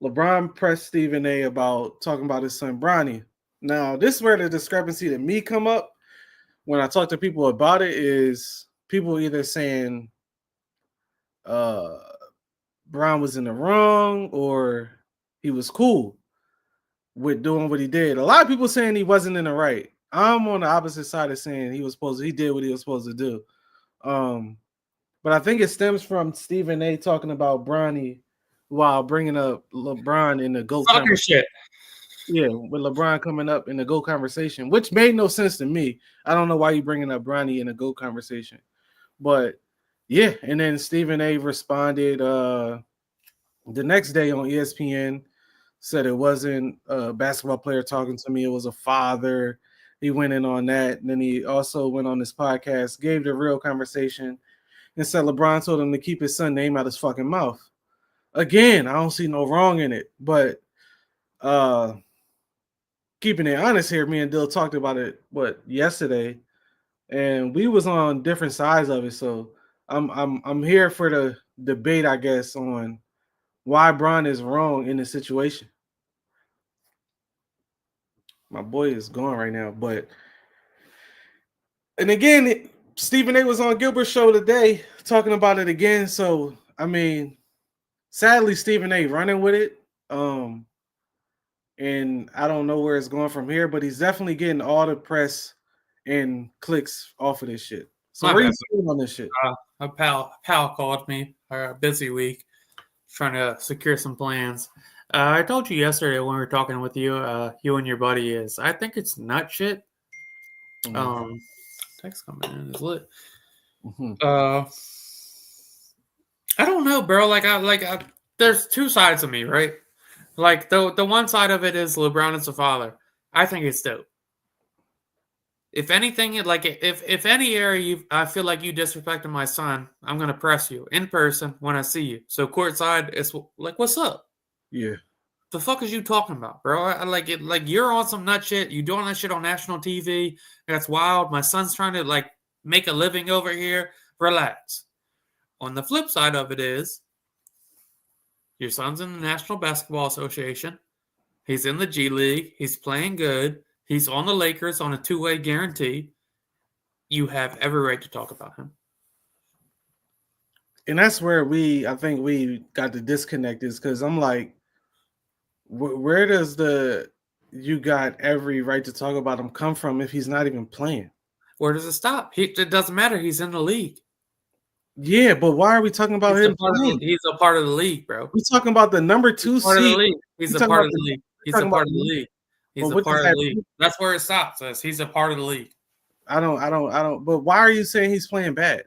[SPEAKER 2] LeBron pressed Stephen A. about talking about his son Bronny. Now, this is where the discrepancy to me come up when I talk to people about it is people either saying Bron was in the wrong or he was cool with doing what he did. A lot of people saying he wasn't in the right. I'm on the opposite side of saying he did what he was supposed to do. But I think it stems from Stephen A. talking about Bronny while bringing up LeBron in the GOAT
[SPEAKER 1] shit.
[SPEAKER 2] Yeah, with LeBron coming up in the GOAT conversation, which made no sense to me. I don't know why you bringing up Bronny in a GOAT conversation. But yeah, and then Stephen A. responded the next day on ESPN, said it wasn't a basketball player talking to me, it was a father. He went in on that. And then he also went on this podcast, gave the real conversation, and said LeBron told him to keep his son's name out his fucking mouth. Again, I don't see no wrong in it, but keeping it honest here, me and Dill talked about it yesterday, and we was on different sides of it. So I'm here for the debate, I guess, on why Bron is wrong in the situation. My boy is gone right now, and again, Stephen A. was on Gilbert's show today talking about it again. So I mean, sadly, Stephen A. running with it. And I don't know where it's going from here, but he's definitely getting all the press and clicks off of this shit. So where are you sitting on this shit?
[SPEAKER 1] A pal called me. A busy week, trying to secure some plans. I told you yesterday when we were talking with you, you and your buddy is. I think it's nut shit. Text coming in is lit. I don't know, bro. There's two sides of me, right? Like the one side of it is LeBron is a father. I think it's dope. If anything, like if any area I feel like you disrespected my son, I'm gonna press you in person when I see you. So courtside, it's like, what's up?
[SPEAKER 2] Yeah.
[SPEAKER 1] The fuck is you talking about, bro? I like it. Like you're on some nut shit. You doing that shit on national TV. That's wild. My son's trying to like make a living over here. Relax. On the flip side of it is, your son's in the National Basketball Association. He's in the G League. He's playing good. He's on the Lakers on a two-way guarantee. You have every right to talk about him.
[SPEAKER 2] And that's where I think we got the disconnect is because I'm like, where does you got every right to talk about him come from if he's not even playing?
[SPEAKER 1] Where does it stop? It doesn't matter. He's in the league.
[SPEAKER 2] Yeah, but why are we talking about him?
[SPEAKER 1] He's a part of the league, bro.
[SPEAKER 2] We're talking about the number 2 seed.
[SPEAKER 1] He's a part of the league. He's a part of the league. He's a part of the league. That's where it stops. He's a part of the league.
[SPEAKER 2] I don't. But why are you saying he's playing bad?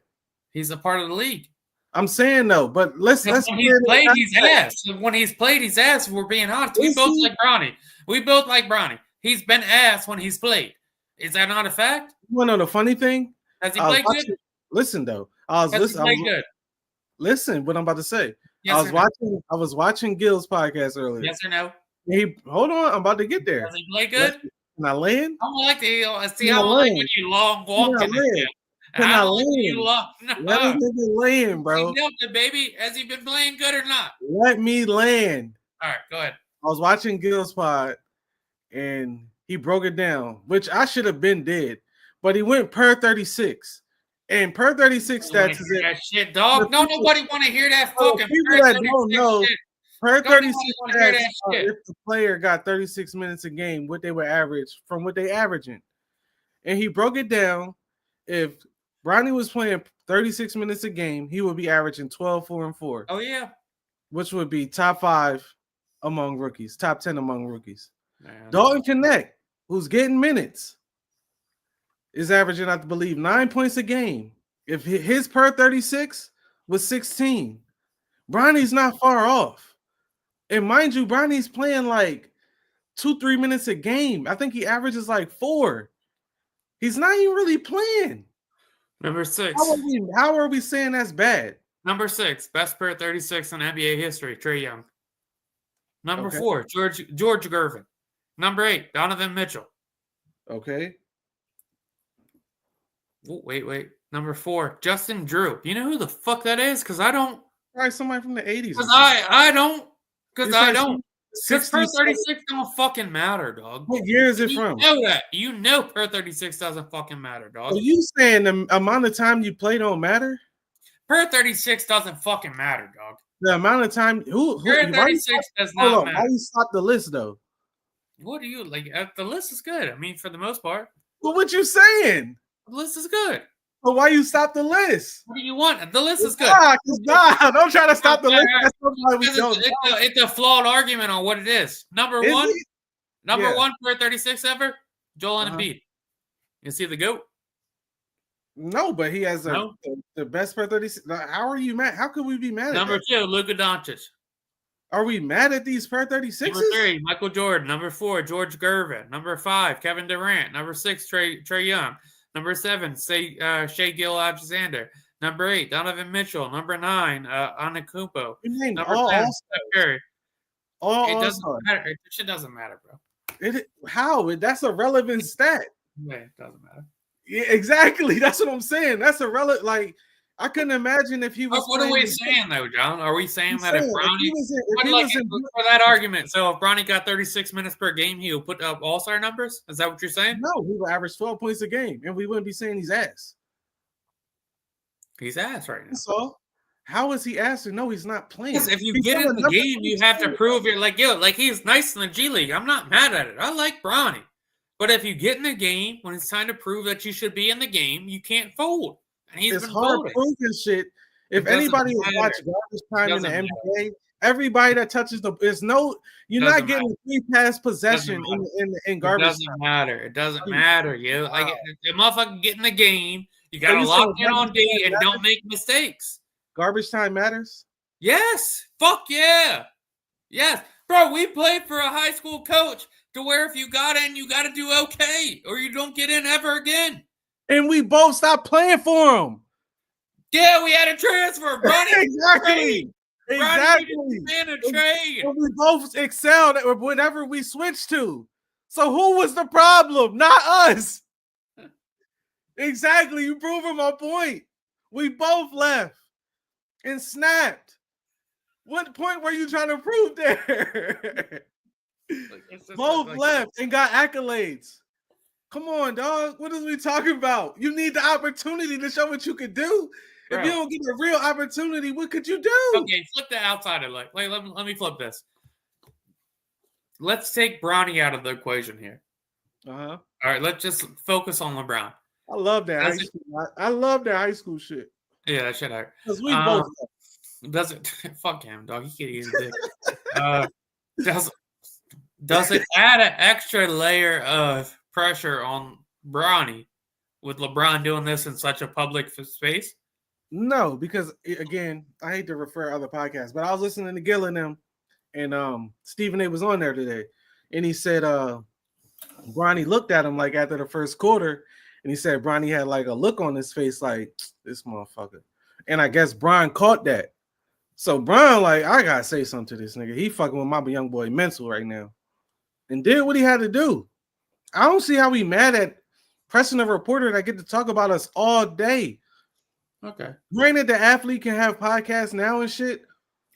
[SPEAKER 1] He's a part of the league.
[SPEAKER 2] I'm saying no, but let's.
[SPEAKER 1] When he's played, he's ass. When he's played, he's ass. If we're being honest, we both like Bronny. He's been ass when he's played. Is that not a fact?
[SPEAKER 2] You want to know the funny thing?
[SPEAKER 1] Has he played good?
[SPEAKER 2] Listen though, Listen, what I'm about to say.
[SPEAKER 1] Yes
[SPEAKER 2] I was watching Gil's podcast earlier.
[SPEAKER 1] Yes or no?
[SPEAKER 2] Hold on, I'm about to get there.
[SPEAKER 1] Does he play good?
[SPEAKER 2] Can I land?
[SPEAKER 1] I don't like to see how like when you long walk in it.
[SPEAKER 2] Can I land?
[SPEAKER 1] Let
[SPEAKER 2] me land, bro.
[SPEAKER 1] Baby, has he been playing good or not?
[SPEAKER 2] Let me land.
[SPEAKER 1] All right, go ahead.
[SPEAKER 2] I was watching Gil's pod, and he broke it down, which I should have been dead, but he went per 36. And per 36 stats is
[SPEAKER 1] that shit, dog. No, nobody want to hear that fucking
[SPEAKER 2] people that don't know. Shit. Per
[SPEAKER 1] Don't
[SPEAKER 2] 36
[SPEAKER 1] wanna hear that shit.
[SPEAKER 2] if the player got 36 minutes a game, what they would average from what they averaging. And he broke it down. If Bronny was playing 36 minutes a game, he would be averaging 12, 4, and 4.
[SPEAKER 1] Oh, yeah.
[SPEAKER 2] Which would be top 5 among rookies, top 10 among rookies.
[SPEAKER 1] Man.
[SPEAKER 2] Dalton Knecht, who's getting minutes, is averaging, I believe, 9 points a game. If his per 36 was 16, Bronny's not far off. And mind you, Bronny's playing like 2-3 minutes a game. I think he averages like 4. He's not even really playing.
[SPEAKER 1] Number 6.
[SPEAKER 2] How are we saying that's bad?
[SPEAKER 1] Number 6, best per 36 in NBA history, Trae Young. Number 4, George Gervin. Number 8, Donovan Mitchell.
[SPEAKER 2] Okay.
[SPEAKER 1] Oh, wait. Number 4, Justin Drew. Do you know who the fuck that is? Because I don't.
[SPEAKER 2] Probably somebody from the 80s.
[SPEAKER 1] Because I don't. Because I don't. Because per
[SPEAKER 2] 67.
[SPEAKER 1] 36 don't fucking matter, dog.
[SPEAKER 2] What year is it from?
[SPEAKER 1] You know that. You know per 36 doesn't fucking matter, dog.
[SPEAKER 2] Are you saying the amount of time you play don't matter?
[SPEAKER 1] Per 36 doesn't fucking matter, dog.
[SPEAKER 2] The amount of time
[SPEAKER 1] Per 36 does not matter.
[SPEAKER 2] Why you stop the list though?
[SPEAKER 1] What do you like? The list is good. I mean, for the most part.
[SPEAKER 2] Well, what you saying?
[SPEAKER 1] The list is good.
[SPEAKER 2] But why you stop the list?
[SPEAKER 1] What do you want? The list is good.
[SPEAKER 2] Nah, don't try to stop the list. That's why we don't.
[SPEAKER 1] It's a flawed argument on what it is. Number one per 36 ever, Joel Embiid. You see the GOAT?
[SPEAKER 2] No, but he has the best per 36. How are you mad? How could we be mad at
[SPEAKER 1] Number
[SPEAKER 2] that?
[SPEAKER 1] 2, Luka Doncic.
[SPEAKER 2] Are we mad at these per 36s?
[SPEAKER 1] Number 3, Michael Jordan. Number 4, George Gervin. Number 5, Kevin Durant. Number 6, Trae Young. Number 7, Shai Gilgeous-Alexander. Number 8, Donovan Mitchell. Number 9, Antetokounmpo. Number 10, Steph Curry. It doesn't matter. It shit doesn't matter, bro.
[SPEAKER 2] How? That's a relevant stat.
[SPEAKER 1] Yeah, it doesn't matter.
[SPEAKER 2] Yeah, exactly. That's what I'm saying. That's a relevant. Like, I couldn't imagine if he was.
[SPEAKER 1] What are we saying though, John? Are we saying that if Bronny, for that argument, so if Bronny got 36 minutes per game, he will put up all-star numbers? Is that what you're saying?
[SPEAKER 2] No, he will average 12 points a game, and we wouldn't be saying he's ass.
[SPEAKER 1] He's ass right now.
[SPEAKER 2] So, how is he ass? No, he's not playing.
[SPEAKER 1] Because if you get in the game, you have to prove you're like, he's nice in the G League. I'm not mad at it. I like Bronny. But if you get in the game, when it's time to prove that you should be in the game, you can't fold. And he's been
[SPEAKER 2] hard proving shit. If anybody has watched Garbage Time in the NBA, everybody that touches you're not getting a 3-pass possession in Garbage Time.
[SPEAKER 1] It doesn't matter. It doesn't matter. Like the motherfucker get in the game. You got to lock in on D and don't make mistakes.
[SPEAKER 2] Garbage Time matters?
[SPEAKER 1] Yes. Fuck yeah. Yes. Bro, we played for a high school coach to where if you got in, you got to do okay or you don't get in ever again.
[SPEAKER 2] And we both stopped playing for him.
[SPEAKER 1] Yeah, we had a transfer.
[SPEAKER 2] Exactly.
[SPEAKER 1] Man, a trade.
[SPEAKER 2] And we both excelled at whatever we switched to. So who was the problem? Not us. Exactly. You proving my point. We both left and snapped. What point were you trying to prove there? Both left and got accolades. Come on, dog. What are we talking about? You need the opportunity to show what you could do. Bro. If you don't get a real opportunity, what could you do?
[SPEAKER 1] Okay, flip the outsider. Let me flip this. Let's take Bronny out of the equation here. All right, let's just focus on LeBron.
[SPEAKER 2] I love that high school. I love that high school shit.
[SPEAKER 1] Yeah, that shit hurt.
[SPEAKER 2] Because we both
[SPEAKER 1] does it fuck him, dog. He can't eat his dick. Does it add an extra layer of pressure on Bronny with LeBron doing this in such a public space?
[SPEAKER 2] No, because again, I hate to refer other podcasts, but I was listening to Gil and them, and Stephen A was on there today, and he said Bronny looked at him like after the first quarter, and he said Bronny had like a look on his face like this motherfucker, and I guess Bron caught that. So Bron like, I gotta say something to this nigga. He fucking with my young boy mental right now, and did what he had to do. I don't see how we mad at pressing a reporter that get to talk about us all day.
[SPEAKER 1] Okay.
[SPEAKER 2] Granted, the athlete can have podcasts now and shit.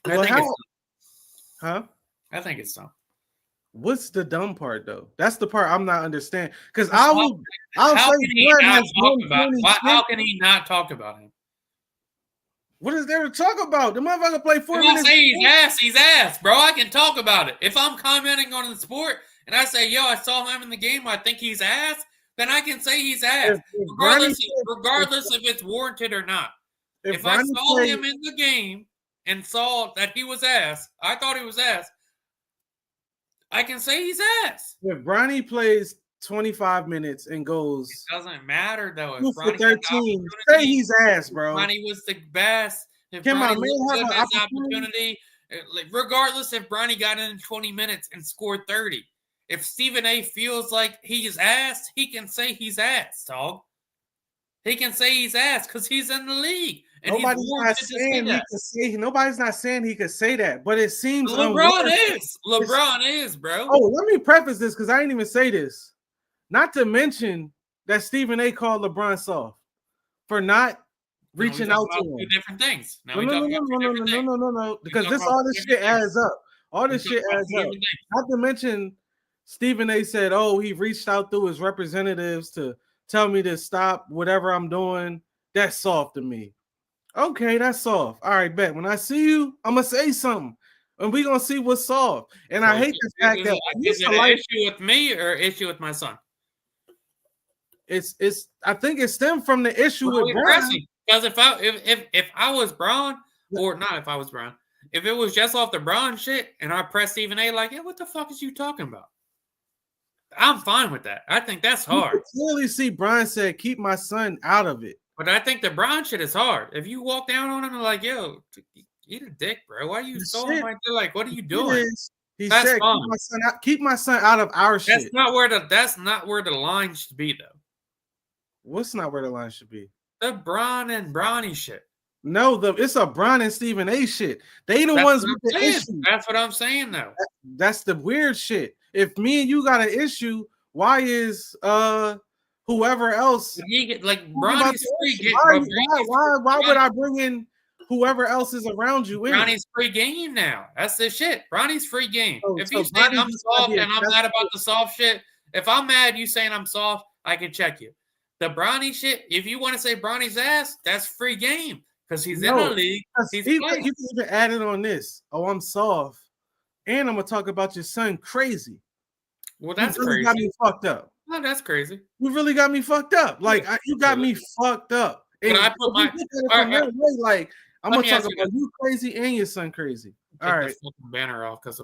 [SPEAKER 1] I think it's dumb.
[SPEAKER 2] What's the dumb part though? That's the part I'm not understanding. Because
[SPEAKER 1] how can he not talk about him?
[SPEAKER 2] What is there to talk about? The motherfucker played 4
[SPEAKER 1] If I
[SPEAKER 2] minutes.
[SPEAKER 1] say he's ass, bro, I can talk about it. If I'm commenting on the sport and I say, yo, I saw him in the game, I think he's ass, then I can say he's ass, regardless if it's warranted or not. If I saw him in the game and saw that he was ass, I thought he was ass, I can say he's ass.
[SPEAKER 2] If Bronny plays 25 minutes and goes,
[SPEAKER 1] it doesn't matter though. If
[SPEAKER 2] Bronny 13, say he's ass, bro.
[SPEAKER 1] Bronny was the best. If
[SPEAKER 2] Can
[SPEAKER 1] Bronny looked good his opportunity, regardless if Bronny got in 20 minutes and scored 30. If Stephen A feels like he's ass, he can say he's ass, dog. He can say he's ass because he's in the league. And
[SPEAKER 2] nobody's not saying he could say that, but it seems
[SPEAKER 1] LeBron is, bro.
[SPEAKER 2] Oh, let me preface this because I didn't even say this. Not to mention that Stephen A called LeBron soft for not reaching out to him.
[SPEAKER 1] Two different things.
[SPEAKER 2] No. Because all this shit adds up. All this shit adds up. Not to mention, Stephen A said, "Oh, he reached out through his representatives to tell me to stop whatever I'm doing." That's soft to me. Okay, that's soft. All right, bet. When I see you, I'm gonna say something, and we're gonna see what's soft. And I hate the fact that
[SPEAKER 1] is it an issue with me or issue with my son?
[SPEAKER 2] It's. I think it stemmed from the issue with Bron.
[SPEAKER 1] Because if I was Bron, or not if I was Bron, if it was just off the Bron shit, and I pressed Stephen A like, yeah, what the fuck is you talking about? I'm fine with that. I think that's hard.
[SPEAKER 2] You can clearly see Bron said, "Keep my son out of it."
[SPEAKER 1] But I think the Bron shit is hard. If you walk down on him and like, yo, eat a dick, bro. Why are you so right there? Like, what are you doing?
[SPEAKER 2] He said, keep my son out of our shit.
[SPEAKER 1] That's not where the line should be, though.
[SPEAKER 2] What's not where the line should be?
[SPEAKER 1] The Bron and Bronny shit.
[SPEAKER 2] No, it's a Bron and Stephen A shit. They the ones with the issue.
[SPEAKER 1] That's what I'm saying, though.
[SPEAKER 2] That's the weird shit. If me and you got an issue, why is whoever else
[SPEAKER 1] Bronny's free game?
[SPEAKER 2] Why would I bring in whoever else is around you?
[SPEAKER 1] Bronny's free game now. That's the shit. Bronny's free game. If you saying I'm soft and I'm mad about the soft shit, if I'm mad, you saying I'm soft, I can check you. The Bronny shit, if you want to say Bronny's ass, that's free game because he's in the league. You
[SPEAKER 2] can even add it on this. Oh, I'm soft, and I'm gonna talk about your son crazy.
[SPEAKER 1] Well, that's
[SPEAKER 2] crazy. Got me fucked up.
[SPEAKER 1] No, that's crazy.
[SPEAKER 2] You really got me fucked up. Like you got me fucked up. And
[SPEAKER 1] I put my
[SPEAKER 2] I'm gonna talk about you crazy and your son crazy. All right,
[SPEAKER 1] banner off because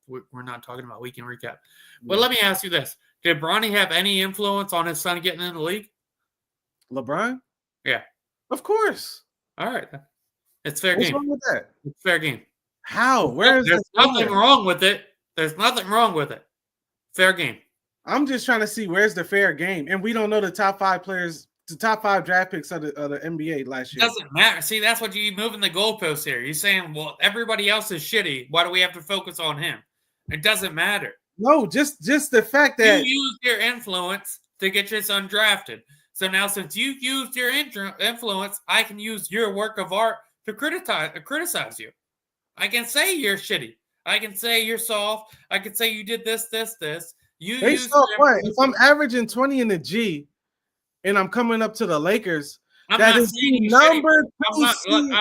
[SPEAKER 1] we're not talking about weekend recap. But let me ask you this: did Bronny have any influence on his son getting in the league?
[SPEAKER 2] LeBron?
[SPEAKER 1] Yeah,
[SPEAKER 2] of course.
[SPEAKER 1] All right, it's fair game.
[SPEAKER 2] What's wrong with that?
[SPEAKER 1] It's fair game.
[SPEAKER 2] How?
[SPEAKER 1] There's nothing wrong with it. There's nothing wrong with it. Fair game.
[SPEAKER 2] I'm just trying to see where's the fair game, and we don't know the top 5 players, the top 5 draft picks of the NBA last year.
[SPEAKER 1] It doesn't matter. See, that's what you moving the goalposts here. You're saying, well, everybody else is shitty. Why do we have to focus on him? It doesn't matter.
[SPEAKER 2] No, just the fact that
[SPEAKER 1] you used your influence to get your son drafted. So now, since you used your influence, I can use your work of art to criticize you. I can say you're shitty. I can say you're soft. I can say you did this.
[SPEAKER 2] Based off what? If I'm averaging 20 in the G and I'm coming up to the Lakers, that is the number 2 seed.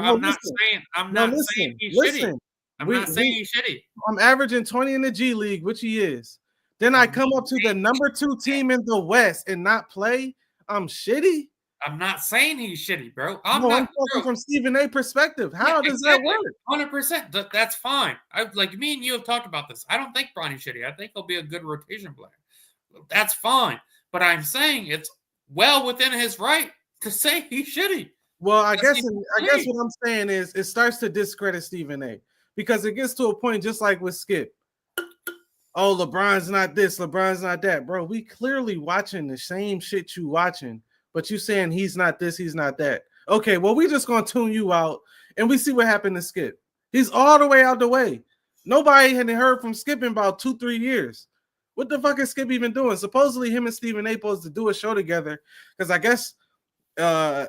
[SPEAKER 1] I'm not saying he's shitty. I'm not saying he's shitty.
[SPEAKER 2] I'm averaging 20 in the G League, which he is. Then I come up to the number 2 team in the West and not play. I'm shitty.
[SPEAKER 1] I'm not saying he's shitty, bro.
[SPEAKER 2] I'm talking from Stephen A. perspective. How does that work?
[SPEAKER 1] 100%. That's fine. Like me and you have talked about this. I don't think Bronny's shitty. I think he'll be a good rotation player. That's fine. But I'm saying it's well within his right to say he's shitty.
[SPEAKER 2] Well, I guess what I'm saying is it starts to discredit Stephen A. because it gets to a point just like with Skip. Oh, LeBron's not this, LeBron's not that, bro. We clearly watching the same shit you watching, but you saying he's not this, he's not that. Okay, well, we just gonna tune you out and we see what happened to Skip. He's all the way out the way. Nobody had heard from Skip in about 2-3 years. What the fuck is Skip even doing? Supposedly him and Stephen A supposed to do a show together because I guess they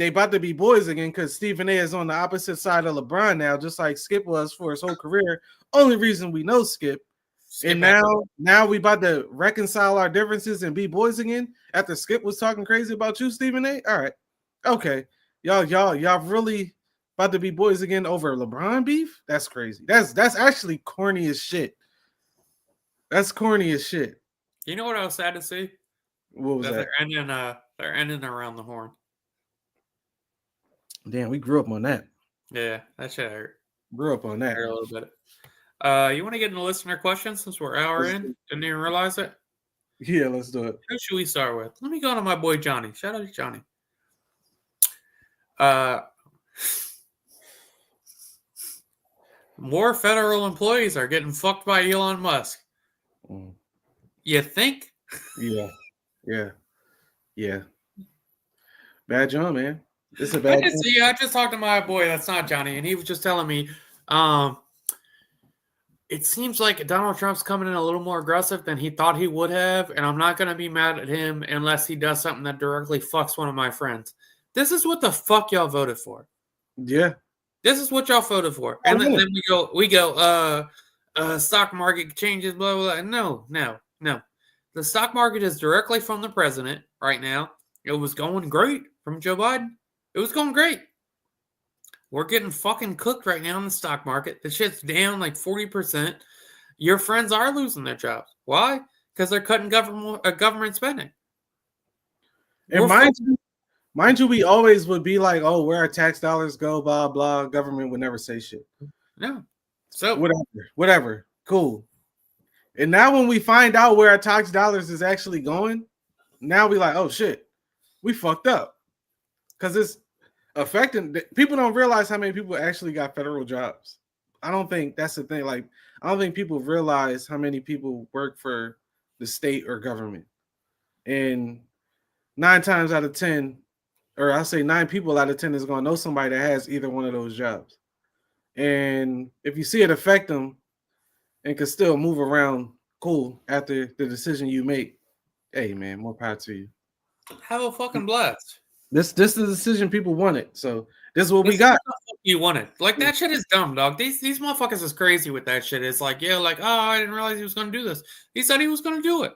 [SPEAKER 2] about to be boys again because Stephen A is on the opposite side of LeBron now, just like Skip was for his whole career. Only reason we know Skip. And now we about to reconcile our differences and be boys again after Skip was talking crazy about you, Stephen A. All right. Okay. y'all really about to be boys again over LeBron beef? That's crazy. That's actually corny as shit. That's corny as shit.
[SPEAKER 1] You know what I was sad to see?
[SPEAKER 2] What was that?
[SPEAKER 1] They're ending around the horn.
[SPEAKER 2] Damn, we grew up on that.
[SPEAKER 1] Yeah, that shit hurt.
[SPEAKER 2] Grew up on that.
[SPEAKER 1] Hurt a little bit. You want to get into listener questions since we're an hour in? Didn't even realize it.
[SPEAKER 2] Yeah, let's do it.
[SPEAKER 1] Who should we start with? Let me go to my boy Johnny. Shout out to Johnny. More federal employees are getting fucked by Elon Musk. You think?
[SPEAKER 2] Yeah. Bad John, man. It's a bad.
[SPEAKER 1] I just talked to my boy. That's not Johnny, and he was just telling me, it seems like Donald Trump's coming in a little more aggressive than he thought he would have, and I'm not going to be mad at him unless he does something that directly fucks one of my friends. This is what the fuck y'all voted for.
[SPEAKER 2] Yeah.
[SPEAKER 1] This is what y'all voted for. And then we go, stock market changes, blah, blah, blah. No. The stock market is directly from the president right now. It was going great from Joe Biden. It was going great. We're getting fucking cooked right now in the stock market. The shit's down like 40%. Your friends are losing their jobs. Why? Because they're cutting government spending.
[SPEAKER 2] And mind you, we always would be like, oh, where our tax dollars go, blah, blah. Government would never say shit.
[SPEAKER 1] No. So
[SPEAKER 2] whatever. Cool. And now when we find out where our tax dollars is actually going, now we like, oh shit, we fucked up. Because it's affecting people. Don't realize how many people actually got federal jobs. I don't think that's the thing. Like, I don't think people realize how many people work for the state or government. And 9 times out of 10, or I'll say 9 people out of 10 is going to know somebody that has either one of those jobs. And if you see it affect them and can still move around cool after the decision you make, hey man, more power to you.
[SPEAKER 1] Have a fucking blast.
[SPEAKER 2] This is the decision people wanted. So this is what we got.
[SPEAKER 1] You wanted. Like, that shit is dumb, dog. These motherfuckers is crazy with that shit. It's like, yeah, like, oh, I didn't realize he was going to do this. He said he was going to do it.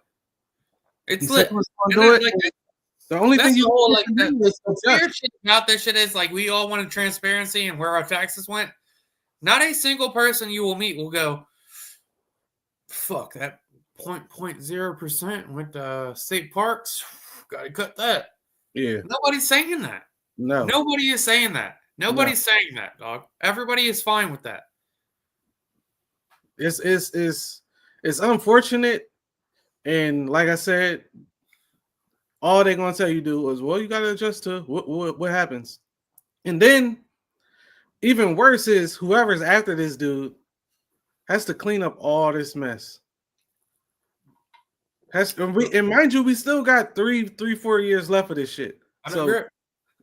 [SPEAKER 1] It's lit.
[SPEAKER 2] The only thing you
[SPEAKER 1] whole, like, the weird shit about this shit is, like, we all wanted transparency and where our taxes went. Not a single person you will meet will go, fuck, that 0.0% went to state parks. Gotta cut that.
[SPEAKER 2] Yeah.
[SPEAKER 1] Nobody's saying that.
[SPEAKER 2] No.
[SPEAKER 1] Nobody is saying that. Nobody's saying that, dog. Everybody is fine with that.
[SPEAKER 2] It's unfortunate. And like I said, all they're gonna tell you do is, well, you gotta adjust to what happens. And then even worse is whoever's after this dude has to clean up all this mess. And mind you, we still got 4 years left of this shit. So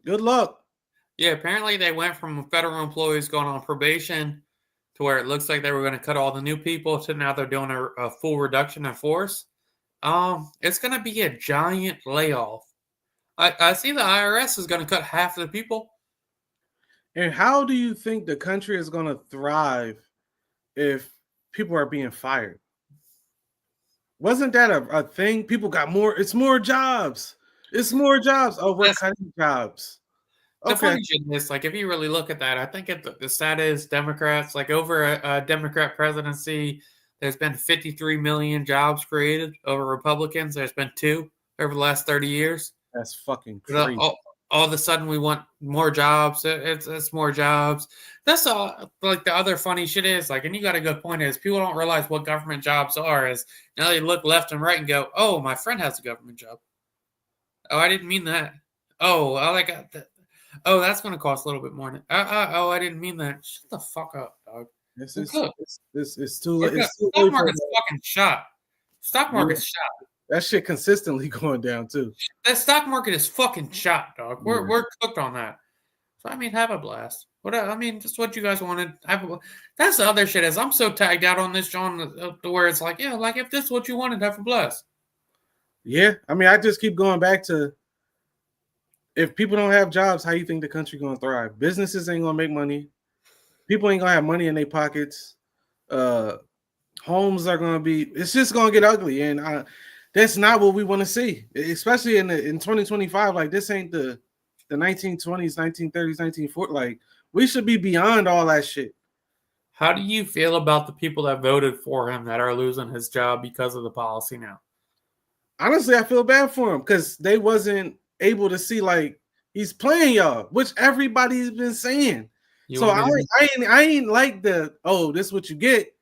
[SPEAKER 2] good luck.
[SPEAKER 1] Yeah, apparently they went from federal employees going on probation to where it looks like they were going to cut all the new people to now they're doing a full reduction in force. It's going to be a giant layoff. I see the IRS is going to cut half of the people.
[SPEAKER 2] And how do you think the country is going to thrive if people are being fired? Wasn't that a thing? People got more. It's more jobs. It's more jobs. Oh, we're cutting jobs.
[SPEAKER 1] The funny shit is, like, if you really look at that, I think the stat is Democrats, like, over a Democrat presidency, there's been 53 million jobs created. Over Republicans, there's been 2 over the last 30 years.
[SPEAKER 2] That's fucking crazy.
[SPEAKER 1] All of a sudden, we want more jobs. It's more jobs. That's all. Like, the other funny shit is, like, and you got a good point, is people don't realize what government jobs are. Is now they look left and right and go, oh, my friend has a government job. Oh, I didn't mean that. Oh, I got that. Oh, that's going to cost a little bit more. Oh, I didn't mean that. Shut the fuck up, dog.
[SPEAKER 2] This is too late.
[SPEAKER 1] Stock market's fucking shot. Stock market's shot.
[SPEAKER 2] That shit consistently going down too.
[SPEAKER 1] That stock market is fucking shot, dog. We're cooked on that. So I mean, have a blast. Just what you guys wanted. That's the other shit is I'm so tagged out on this, John, to where it's like, yeah, like if this is what you wanted, have a blast.
[SPEAKER 2] Yeah, I mean, I just keep going back to, if people don't have jobs, how you think the country gonna thrive? Businesses ain't gonna make money. People ain't gonna have money in their pockets. Homes are gonna be. It's just gonna get ugly, and that's not what we want to see. Especially in 2025. Like, this ain't the the 1920s, 1930s, 1940s. Like, we should be beyond all that shit.
[SPEAKER 1] How do you feel about the people that voted for him that are losing his job because of the policy now?
[SPEAKER 2] Honestly, I feel bad for him because they wasn't able to see like he's playing y'all, which everybody's been saying. So I ain't like the this is what you get.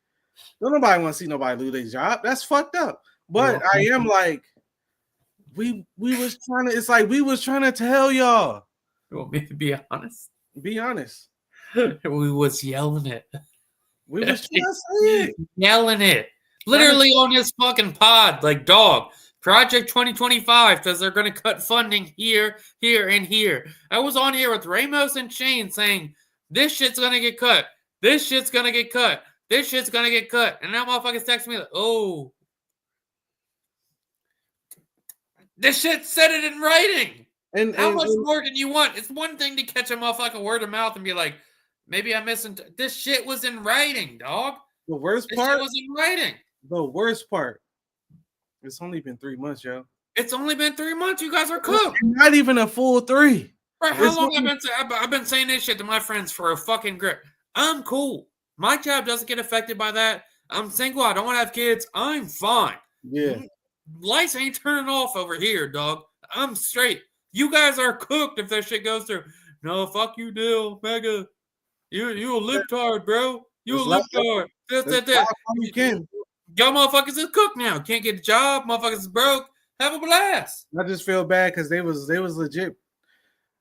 [SPEAKER 2] Don't nobody want to see nobody lose their job. That's fucked up. But I am like, we was trying to. It's like we was trying to tell y'all.
[SPEAKER 1] You want me to be honest?
[SPEAKER 2] Be honest.
[SPEAKER 1] We was yelling it.
[SPEAKER 2] We was trying to say it.
[SPEAKER 1] Yelling it. Literally on his fucking pod, like, dog. Project 2025 because they're going to cut funding here, here, and here. I was on here with Ramos and Shane saying, this shit's going to get cut. This shit's going to get cut. This shit's going to get cut. And now motherfuckers text me like, oh. This shit said it in writing. And how much more can you want? It's one thing to catch a motherfucking word of mouth and be like, maybe I'm missing. This shit was in writing, dog.
[SPEAKER 2] The worst
[SPEAKER 1] this
[SPEAKER 2] part
[SPEAKER 1] shit was in writing.
[SPEAKER 2] The worst part. It's only been 3 months, yo.
[SPEAKER 1] It's only been 3 months. You guys are cooked.
[SPEAKER 2] Not even a full 3.
[SPEAKER 1] Bro, how long I've been saying this shit to my friends for a fucking grip. I'm cool. My job doesn't get affected by that. I'm single. I don't want to have kids. I'm fine.
[SPEAKER 2] Yeah.
[SPEAKER 1] Lights ain't turning off over here, dog. I'm straight. You guys are cooked if that shit goes through. No, fuck you, Dill, Mega. You a libtard, bro. You a libtard.
[SPEAKER 2] You can.
[SPEAKER 1] Y'all motherfuckers is cooked now. Can't get a job. Motherfuckers is broke. Have a blast.
[SPEAKER 2] I just feel bad because they was legit.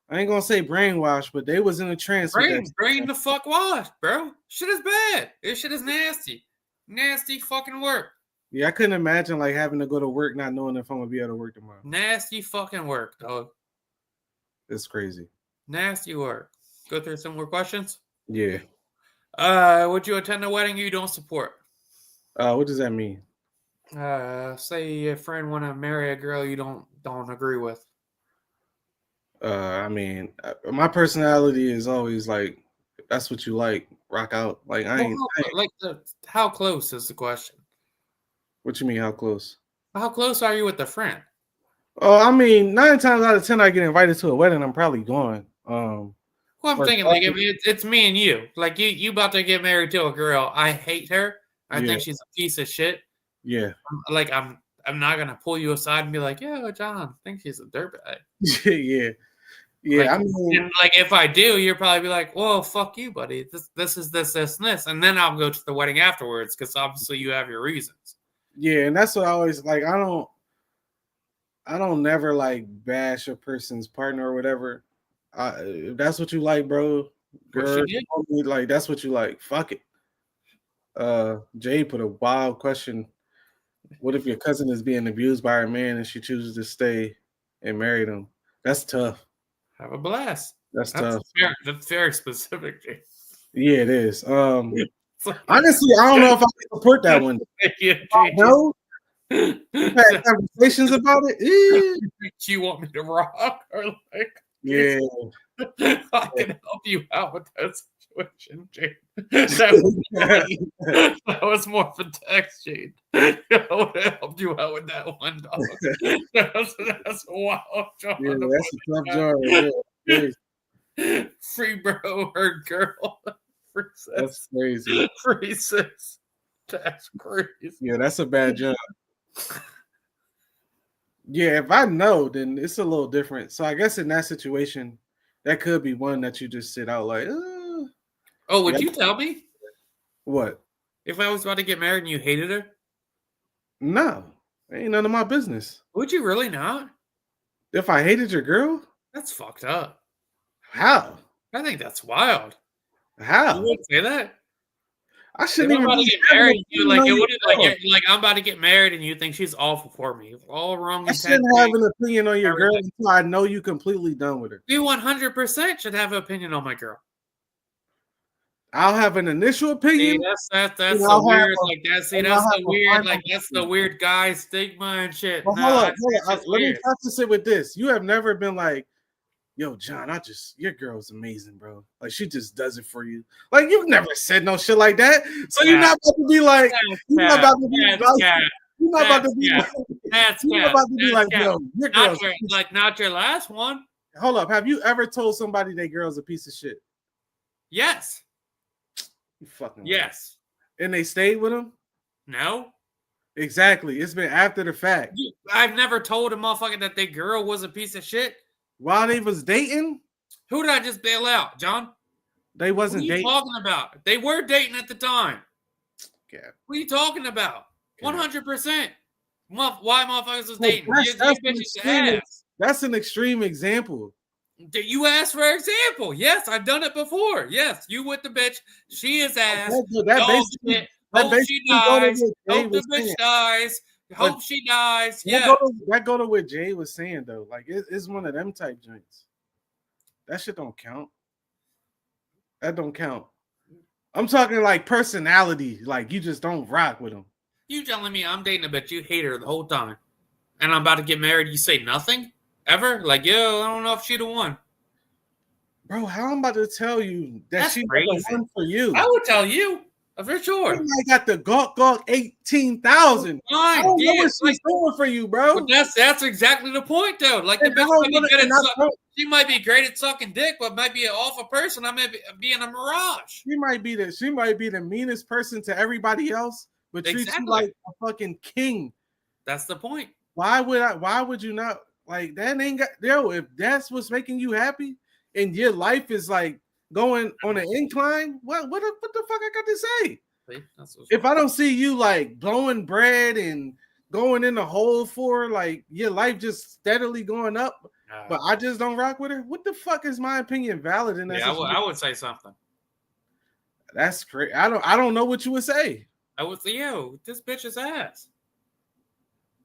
[SPEAKER 2] I ain't gonna say brainwashed, but they was in a trance.
[SPEAKER 1] Brain the fuck washed, bro. Shit is bad. This shit is nasty. Nasty fucking work.
[SPEAKER 2] Yeah, I couldn't imagine like having to go to work not knowing if I'm gonna be able to work tomorrow.
[SPEAKER 1] Nasty fucking work, dog.
[SPEAKER 2] It's crazy.
[SPEAKER 1] Nasty work. Go through some more questions.
[SPEAKER 2] Yeah.
[SPEAKER 1] Would you attend a wedding you don't support?
[SPEAKER 2] What does that mean?
[SPEAKER 1] Say your friend want to marry a girl you don't agree with.
[SPEAKER 2] I mean, my personality is always like, if that's what you like, rock out. Like
[SPEAKER 1] how close is the question?
[SPEAKER 2] What you mean, how close?
[SPEAKER 1] How close are you with the friend?
[SPEAKER 2] Oh, I mean, 9 times out of 10, I get invited to a wedding, I'm probably going.
[SPEAKER 1] Well, I'm thinking like it's me and you. Like you about to get married to a girl. I hate her. I think she's a piece of shit.
[SPEAKER 2] Yeah.
[SPEAKER 1] Like I'm not gonna pull you aside and be like, yeah, John, I think she's a dirtbag.
[SPEAKER 2] Yeah. Yeah.
[SPEAKER 1] Like,
[SPEAKER 2] I mean,
[SPEAKER 1] like if I do, you'll probably be like, well, fuck you, buddy. This is this, and this. And then I'll go to the wedding afterwards because obviously you have your reasons.
[SPEAKER 2] Yeah, and that's what I always like. I don't never like bash a person's partner or whatever. If that's what you like, bro, girl, like that's what you like. Fuck it. Jay put a wild question. What if your cousin is being abused by her man and she chooses to stay and marry them? That's tough.
[SPEAKER 1] Have a blast.
[SPEAKER 2] That's tough.
[SPEAKER 1] That's very specific, Jay.
[SPEAKER 2] Yeah, it is. Honestly, I don't know if I can support that one. No. Had conversations about it.
[SPEAKER 1] You want me to rock or like?
[SPEAKER 2] Yeah,
[SPEAKER 1] I can help you out with that situation, Jade. That was more of a text, Jade. I would have helped you out with that one, dog. That's a wild job.
[SPEAKER 2] Yeah, that's a tough job. Yeah.
[SPEAKER 1] Free bro, her girl. Free sis.
[SPEAKER 2] That's crazy.
[SPEAKER 1] Free sis. That's crazy.
[SPEAKER 2] Yeah, that's a bad job. Yeah, if I know, then it's a little different. So I guess in that situation, that could be one that you just sit out like,
[SPEAKER 1] Oh, would you tell me?
[SPEAKER 2] What?
[SPEAKER 1] If I was about to get married and you hated her?
[SPEAKER 2] No. Ain't none of my business.
[SPEAKER 1] Would you really not?
[SPEAKER 2] If I hated your girl?
[SPEAKER 1] That's fucked up.
[SPEAKER 2] How?
[SPEAKER 1] I think that's wild.
[SPEAKER 2] How?
[SPEAKER 1] You wouldn't say that?
[SPEAKER 2] I shouldn't even
[SPEAKER 1] about to get married. You like it wouldn't like I'm about to get married and you think she's awful for me. All wrong.
[SPEAKER 2] I shouldn't have an opinion on your girl until I know you completely done with her.
[SPEAKER 1] You 100% should have an opinion on my girl.
[SPEAKER 2] I'll have an initial opinion.
[SPEAKER 1] That's the weird, like that's the weird, like that's the weird guy stigma and shit.
[SPEAKER 2] Well, hold on. Let me preface it with this. You have never been like, yo, John, your girl's amazing, bro. Like, she just does it for you. Like, you've never said no shit like that. So you're not about to be like, you're not about to be like, yo, your girl's
[SPEAKER 1] not your last one.
[SPEAKER 2] hold up. Have you ever told somebody that girl's a piece of shit?
[SPEAKER 1] Yes.
[SPEAKER 2] You fucking
[SPEAKER 1] Yes.
[SPEAKER 2] liar. And they stayed with him?
[SPEAKER 1] No.
[SPEAKER 2] Exactly. It's been after the fact.
[SPEAKER 1] I've never told a motherfucker that their girl was a piece of shit.
[SPEAKER 2] While they was dating?
[SPEAKER 1] Who did I just bail out, John?
[SPEAKER 2] They
[SPEAKER 1] What are
[SPEAKER 2] wasn't
[SPEAKER 1] you
[SPEAKER 2] dating.
[SPEAKER 1] talking about? They were dating at the time.
[SPEAKER 2] Yeah.
[SPEAKER 1] What are you talking about?
[SPEAKER 2] Yeah.
[SPEAKER 1] 100%. Why motherfuckers was
[SPEAKER 2] Well,
[SPEAKER 1] dating?
[SPEAKER 2] that's an extreme example.
[SPEAKER 1] You asked for an example. Yes, I've done it before. Yes, you with the bitch. She is ass. Dog shit. Hope she dies. Hope the bitch dies. Hope she dies. Yeah.
[SPEAKER 2] That go to what Jay was saying though. Like it's one of them type joints. That shit don't count. That don't count. I'm talking like personality. Like you just don't rock with them.
[SPEAKER 1] You telling me I'm dating a bitch, you hate her the whole time, and I'm about to get married, you say nothing? Ever? Like, yo, I don't know if she the one.
[SPEAKER 2] Bro, how I'm about to tell you that she's
[SPEAKER 1] crazy.
[SPEAKER 2] the one for you?
[SPEAKER 1] I would tell you, for sure.
[SPEAKER 2] I got the Gawk 18,000. I don't know what she's doing for you, bro.
[SPEAKER 1] But that's exactly the point, though. Like, the bitch might be good at she might be great at sucking dick, but might be an awful person. I may be in a mirage.
[SPEAKER 2] She might be the meanest person to everybody else, but treats you like a fucking king.
[SPEAKER 1] That's the point.
[SPEAKER 2] Why would you not like that? Ain't got if that's what's making you happy and your life is like going on an incline, what the fuck I got to say? If I don't see you like blowing bread and going in the hole for like your life just steadily going up, but I just don't rock with her, what the fuck is my opinion valid in that?
[SPEAKER 1] Yeah, I would say something.
[SPEAKER 2] That's crazy. I don't know what you would say.
[SPEAKER 1] I would say, yo, this bitch is ass.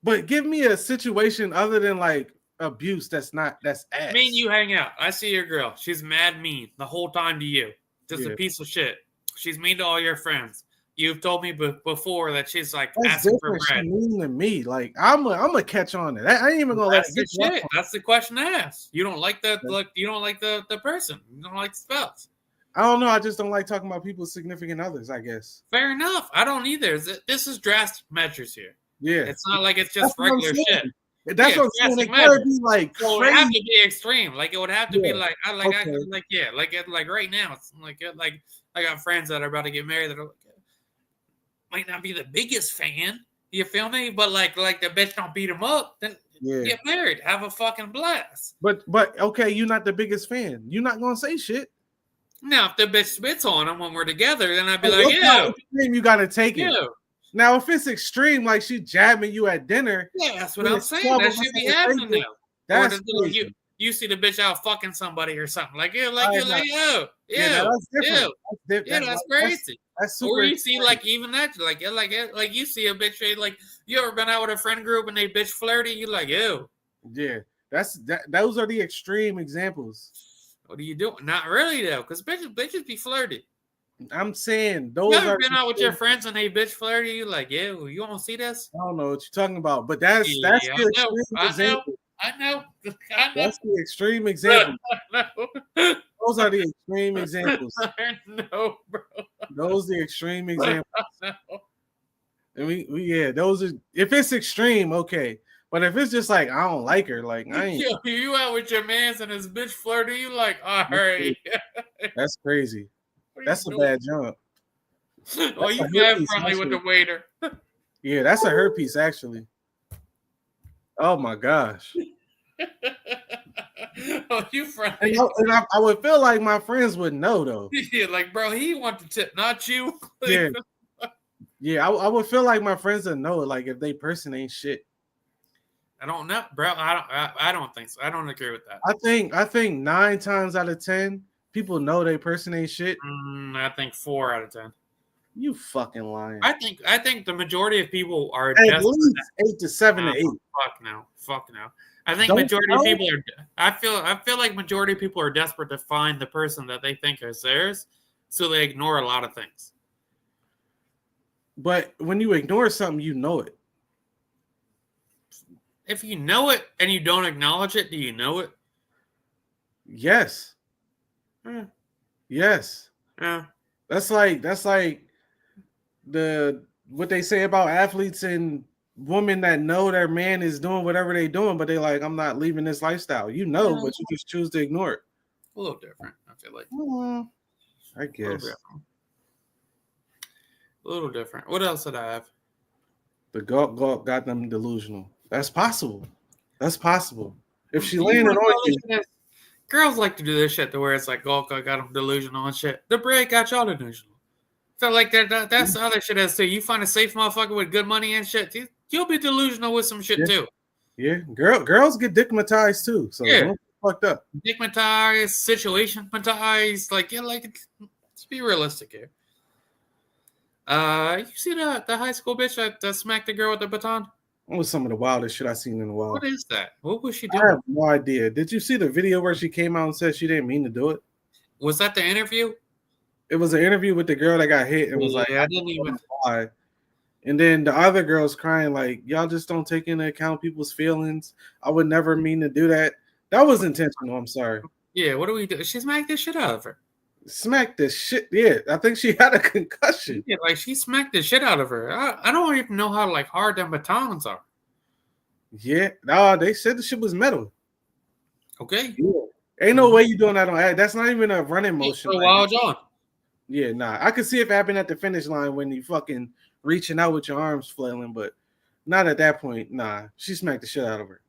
[SPEAKER 2] But give me a situation other than like abuse that's ass.
[SPEAKER 1] Me and you hang out. I see your girl. She's mad mean the whole time to you. Just a piece of shit. She's mean to all your friends. You've told me before that she's like asking for bread.
[SPEAKER 2] She's mean to me. Like I'm gonna catch on to that. I ain't even gonna let it get
[SPEAKER 1] shit. That's the question to ask. You don't like the you don't like the person. You don't like the spouse.
[SPEAKER 2] I don't know. I just don't like talking about people's significant others, I guess.
[SPEAKER 1] Fair enough. I don't either. This is drastic measures here.
[SPEAKER 2] Yeah.
[SPEAKER 1] It's not like it's just regular shit.
[SPEAKER 2] That's what I'm saying. It gotta be like
[SPEAKER 1] so it would have to be extreme. Like it would have to be like right now. It's like I got friends that are about to get married that are like, might not be the biggest fan. You feel me? But like the bitch don't beat him up, then get married. Have a fucking blast.
[SPEAKER 2] But okay, you're not the biggest fan. You're not gonna say shit.
[SPEAKER 1] Now, if the bitch spits on him when we're together, then I'd be like, yeah.
[SPEAKER 2] You gotta take it. Now, if it's extreme, like she jabbing you at dinner.
[SPEAKER 1] Yeah, that's what I'm saying. That should be happening now.
[SPEAKER 2] That's
[SPEAKER 1] you see the bitch out fucking somebody or something. Like, that's crazy.
[SPEAKER 2] That's super.
[SPEAKER 1] Or you see like even that, like you see a bitch like you ever been out with a friend group and they bitch flirty, you like, ew.
[SPEAKER 2] Yeah, those are the extreme examples.
[SPEAKER 1] What are you doing? Not really though, because bitches be flirty.
[SPEAKER 2] I'm saying those.
[SPEAKER 1] You ever been out with your friends and they bitch flirty? You like, ew, you want to see this?
[SPEAKER 2] I don't know what you're talking about, but that's the extreme example.
[SPEAKER 1] I know.
[SPEAKER 2] That's the extreme example. Those are the extreme examples.
[SPEAKER 1] I know, bro.
[SPEAKER 2] Those are the extreme examples. And those are if it's extreme, okay. But if it's just like I don't like her, like I ain't.
[SPEAKER 1] You out with your mans and his bitch flirty, you like, all right.
[SPEAKER 2] That's crazy. That's a bad jump.
[SPEAKER 1] Oh, you bad friendly with the waiter.
[SPEAKER 2] Yeah, that's a herpes actually. Oh my gosh.
[SPEAKER 1] Oh, you friendly.
[SPEAKER 2] And I would feel like my friends would know though.
[SPEAKER 1] Yeah, like bro, he want the tip, not you.
[SPEAKER 2] Yeah. Yeah, I would feel like my friends would know, like if they person ain't shit.
[SPEAKER 1] I don't know, bro. I don't think so. I don't agree with that.
[SPEAKER 2] I think 9 times out of 10 people know they person ain't shit.
[SPEAKER 1] I think 4 out of 10.
[SPEAKER 2] You fucking lying.
[SPEAKER 1] I think the majority of people are
[SPEAKER 2] at least 8 to 7 to 8.
[SPEAKER 1] Fuck no. I think majority of people are. I feel like majority of people are desperate to find the person that they think is theirs, so they ignore a lot of things.
[SPEAKER 2] But when you ignore something, you know it.
[SPEAKER 1] If you know it and you don't acknowledge it, do you know it?
[SPEAKER 2] Yes. Yes.
[SPEAKER 1] Yeah.
[SPEAKER 2] That's like the what they say about athletes and women that know their man is doing whatever they doing, but they like, I'm not leaving this lifestyle. You know,
[SPEAKER 1] Yeah.
[SPEAKER 2] but you just choose to ignore it.
[SPEAKER 1] A little different, I feel like.
[SPEAKER 2] I
[SPEAKER 1] A little
[SPEAKER 2] guess
[SPEAKER 1] different. A little different. What else did I have?
[SPEAKER 2] the gawk got them delusional. That's possible. That's possible. If she
[SPEAKER 1] You
[SPEAKER 2] landed
[SPEAKER 1] wanna
[SPEAKER 2] on
[SPEAKER 1] call
[SPEAKER 2] you,
[SPEAKER 1] this shit as- Girls like to do this shit to where it's like, oh, I got them delusional and shit. The break got y'all delusional. So like that's the other shit as too. You find a safe motherfucker with good money and shit, you'll be delusional with some shit
[SPEAKER 2] yeah,
[SPEAKER 1] too.
[SPEAKER 2] yeah, girls get dickmatized too. So
[SPEAKER 1] Yeah.
[SPEAKER 2] don't get fucked up.
[SPEAKER 1] Stigmatized, situationmatized. Like, yeah, like let's be realistic here. You see the high school bitch that smacked the girl with the baton?
[SPEAKER 2] That was some of the wildest shit I've seen in a while.
[SPEAKER 1] What is that? What was she
[SPEAKER 2] I
[SPEAKER 1] doing?
[SPEAKER 2] have no idea. Did you see the video where she came out and said she didn't mean to do it?
[SPEAKER 1] Was that the interview?
[SPEAKER 2] It was an interview with the girl that got hit and was like,
[SPEAKER 1] Yeah, I didn't even.
[SPEAKER 2] why? And then the other girls crying like, y'all just don't take into account people's feelings. I would never mean to do that. That was intentional. I'm sorry.
[SPEAKER 1] Yeah, what do we do? She smacked the shit out of her.
[SPEAKER 2] Smack the shit. Yeah, I think she had a concussion.
[SPEAKER 1] Yeah, like she smacked the shit out of her. I don't even know how like hard them batons are.
[SPEAKER 2] Yeah, no, they said the shit was metal.
[SPEAKER 1] Okay.
[SPEAKER 2] Yeah. Ain't no way you doing that on ad. That's not even a running motion.
[SPEAKER 1] So
[SPEAKER 2] Like,
[SPEAKER 1] Wild John.
[SPEAKER 2] yeah, nah. I could see it happen at the finish line when you fucking reaching out with your arms flailing, but not at that point. Nah, she smacked the shit out of her.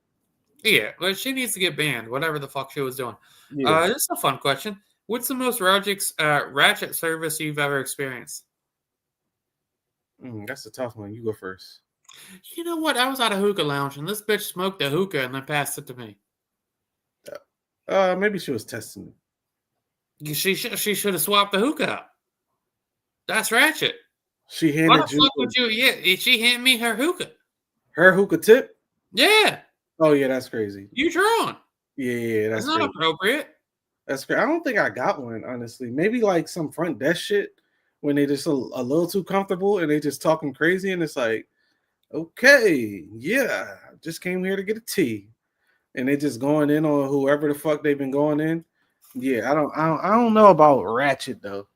[SPEAKER 1] Yeah, but she needs to get banned, whatever the fuck she was doing.
[SPEAKER 2] Yeah.
[SPEAKER 1] This is a fun question. What's the most ratchet service you've ever experienced?
[SPEAKER 2] That's a tough one. You go first.
[SPEAKER 1] You know what? I was at a hookah lounge and this bitch smoked a hookah and then passed it to me.
[SPEAKER 2] Maybe she was testing me.
[SPEAKER 1] She should have swapped the hookah out. That's ratchet.
[SPEAKER 2] She
[SPEAKER 1] Why
[SPEAKER 2] handed
[SPEAKER 1] the
[SPEAKER 2] you
[SPEAKER 1] fuck would you? Yeah, she handed me her hookah.
[SPEAKER 2] her hookah tip.
[SPEAKER 1] Yeah,
[SPEAKER 2] Oh yeah, that's crazy.
[SPEAKER 1] you drawn.
[SPEAKER 2] Yeah,
[SPEAKER 1] That's
[SPEAKER 2] that's
[SPEAKER 1] not
[SPEAKER 2] crazy.
[SPEAKER 1] appropriate.
[SPEAKER 2] That's great. I don't think I got one, honestly. Maybe like some front desk shit when they just a little too comfortable and they just talking crazy and it's like, okay, yeah, I just came here to get a tea. And they just going in on whoever the fuck they've been going in. Yeah, I don't know about ratchet though.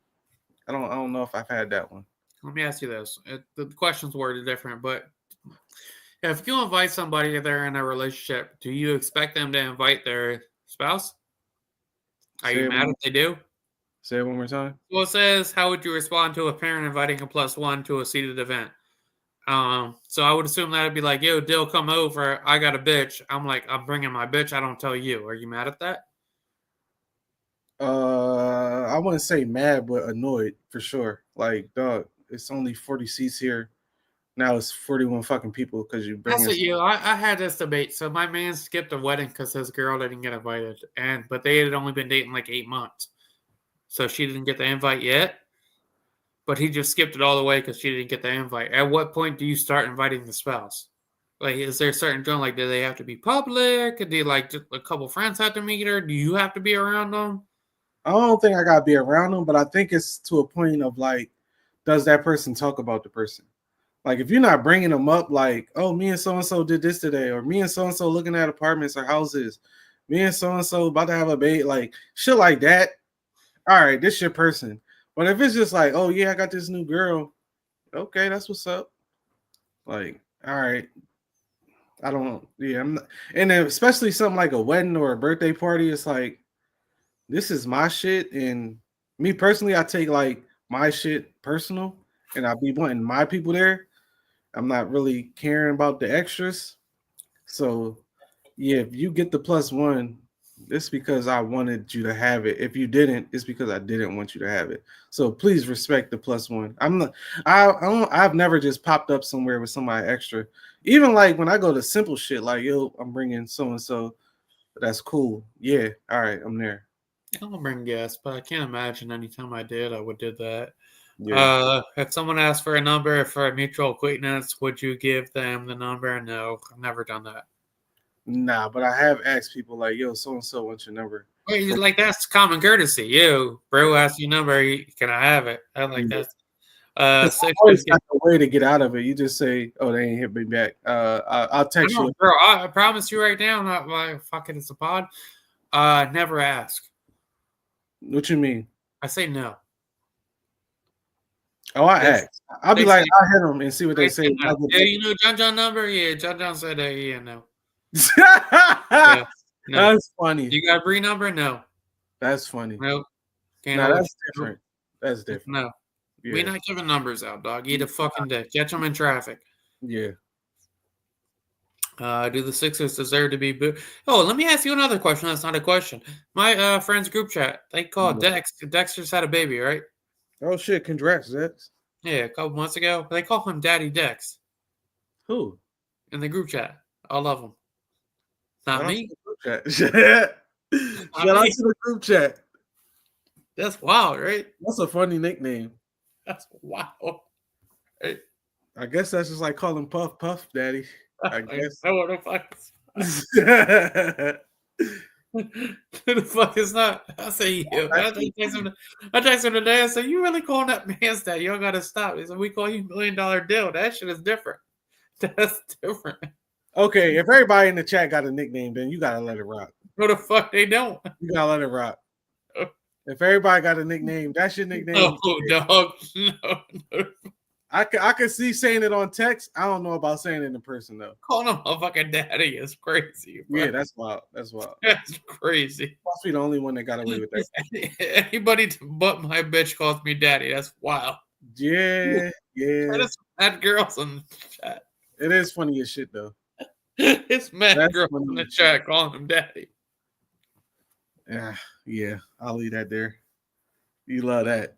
[SPEAKER 2] I don't know if I've had that one.
[SPEAKER 1] Let me ask you this: the questions worded different, but if you invite somebody they're in a relationship, do you expect them to invite their spouse? Are you mad if they do?
[SPEAKER 2] Say it one more time.
[SPEAKER 1] Well, it says, how would you respond to a parent inviting a plus one to a seated event? So I would assume that'd be like, yo, Dill, come over. I got a bitch. I'm like, I'm bringing my bitch. I don't tell you. Are you mad at that?
[SPEAKER 2] I wouldn't say mad, but annoyed for sure. Like, dog, it's only 40 seats here. Now it's 41 fucking people because you bring
[SPEAKER 1] That's what
[SPEAKER 2] us.
[SPEAKER 1] I had this debate. So my man skipped a wedding because his girl didn't get invited, but they had only been dating like 8 months, so she didn't get the invite yet. But he just skipped it all the way because she didn't get the invite. At what point do you start inviting the spouse? Like, is there a certain joint? Like, do they have to be public? Do you, like, just a couple friends have to meet her? Do you have to be around them?
[SPEAKER 2] I don't think I gotta be around them, but I think it's to a point of like, does that person talk about the person? Like, if you're not bringing them up, like, oh, me and so did this today, or me and so looking at apartments or houses, me and so about to have a baby, like shit like that. All right, this your person. But if it's just like, oh yeah, I got this new girl, okay, that's what's up. Like, all right, I don't, yeah, I'm not, and then especially something like a wedding or a birthday party, it's like, this is my shit, and me personally, I take like my shit personal, and I be wanting my people there. I'm not really caring about the extras. So yeah, if you get the plus one, it's because I wanted you to have it. If you didn't, it's because I didn't want you to have it. So please respect the plus one. I'm not. I've never just popped up somewhere with somebody extra. Even like when I go to simple shit, like yo, I'm bringing so and so. That's cool. Yeah. All right, I'm there.
[SPEAKER 1] I don't bring guests, but I can't imagine anytime I did, I would do that.
[SPEAKER 2] Yeah.
[SPEAKER 1] If someone asked for a number for a mutual acquaintance, would you give them the number? No, I've never done that.
[SPEAKER 2] Nah, but I have asked people like, yo, so and so, what's your number?
[SPEAKER 1] Wait, like that's common courtesy. You, bro, ask your number. Can I have it? I like that.
[SPEAKER 2] I always got the way to get out of it. You just say, "Oh, they ain't hit me back." I'll text you,
[SPEAKER 1] bro. I promise you right now, not like fucking it's a pod. Never ask.
[SPEAKER 2] What you mean?
[SPEAKER 1] I say no.
[SPEAKER 2] Oh, I
[SPEAKER 1] They-
[SPEAKER 2] asked. I'll be
[SPEAKER 1] they
[SPEAKER 2] like,
[SPEAKER 1] say-
[SPEAKER 2] I'll hit them and see what they say.
[SPEAKER 1] no. Yeah, you know John number? Yeah, John said yeah, no. Yeah, no.
[SPEAKER 2] That's funny.
[SPEAKER 1] You got Bree number? No.
[SPEAKER 2] That's funny.
[SPEAKER 1] Nope. Can't
[SPEAKER 2] No,
[SPEAKER 1] hold
[SPEAKER 2] that's
[SPEAKER 1] you.
[SPEAKER 2] different. That's different.
[SPEAKER 1] No.
[SPEAKER 2] Yeah.
[SPEAKER 1] We're not giving numbers out, dog. Eat a fucking dick. Catch them in traffic.
[SPEAKER 2] Yeah.
[SPEAKER 1] Do the Sixers deserve to be booed? Oh, let me ask you another question. That's not a question. My friends group chat, they call Dex. Dexter's had a baby, right?
[SPEAKER 2] Oh shit! Congrats, Dex.
[SPEAKER 1] Yeah, a couple months ago. They call him Daddy Dex
[SPEAKER 2] Who?
[SPEAKER 1] in the group chat. I love him. Not me.
[SPEAKER 2] Shout out to the group chat.
[SPEAKER 1] That's wild, right?
[SPEAKER 2] That's a funny nickname.
[SPEAKER 1] That's wild. Right?
[SPEAKER 2] I guess that's just like calling Puff Daddy. I guess.
[SPEAKER 1] What the fuck? Who the fuck is not? I say you. I text him today. I said, "You really calling that man's dad? Y'all gotta stop." He said, "We call you $1 million deal. That shit is different. That's different."
[SPEAKER 2] Okay, if everybody in the chat got a nickname, then you gotta let it rock.
[SPEAKER 1] No, the fuck they don't.
[SPEAKER 2] You gotta let it rock. If everybody got a nickname, that's your nickname.
[SPEAKER 1] Oh, dog. No.
[SPEAKER 2] I could see saying it on text. I don't know about saying it in person though.
[SPEAKER 1] Calling him a fucking daddy is crazy. Bro.
[SPEAKER 2] Yeah, that's wild. That's wild.
[SPEAKER 1] That's crazy.
[SPEAKER 2] Must be the only one that got away with that.
[SPEAKER 1] Anybody but my bitch calls me daddy. That's wild.
[SPEAKER 2] Yeah.
[SPEAKER 1] That's mad girls in the chat.
[SPEAKER 2] It is funny as shit though.
[SPEAKER 1] It's mad
[SPEAKER 2] That's
[SPEAKER 1] girls in the chat calling him daddy.
[SPEAKER 2] Yeah, I'll leave that there. You love that.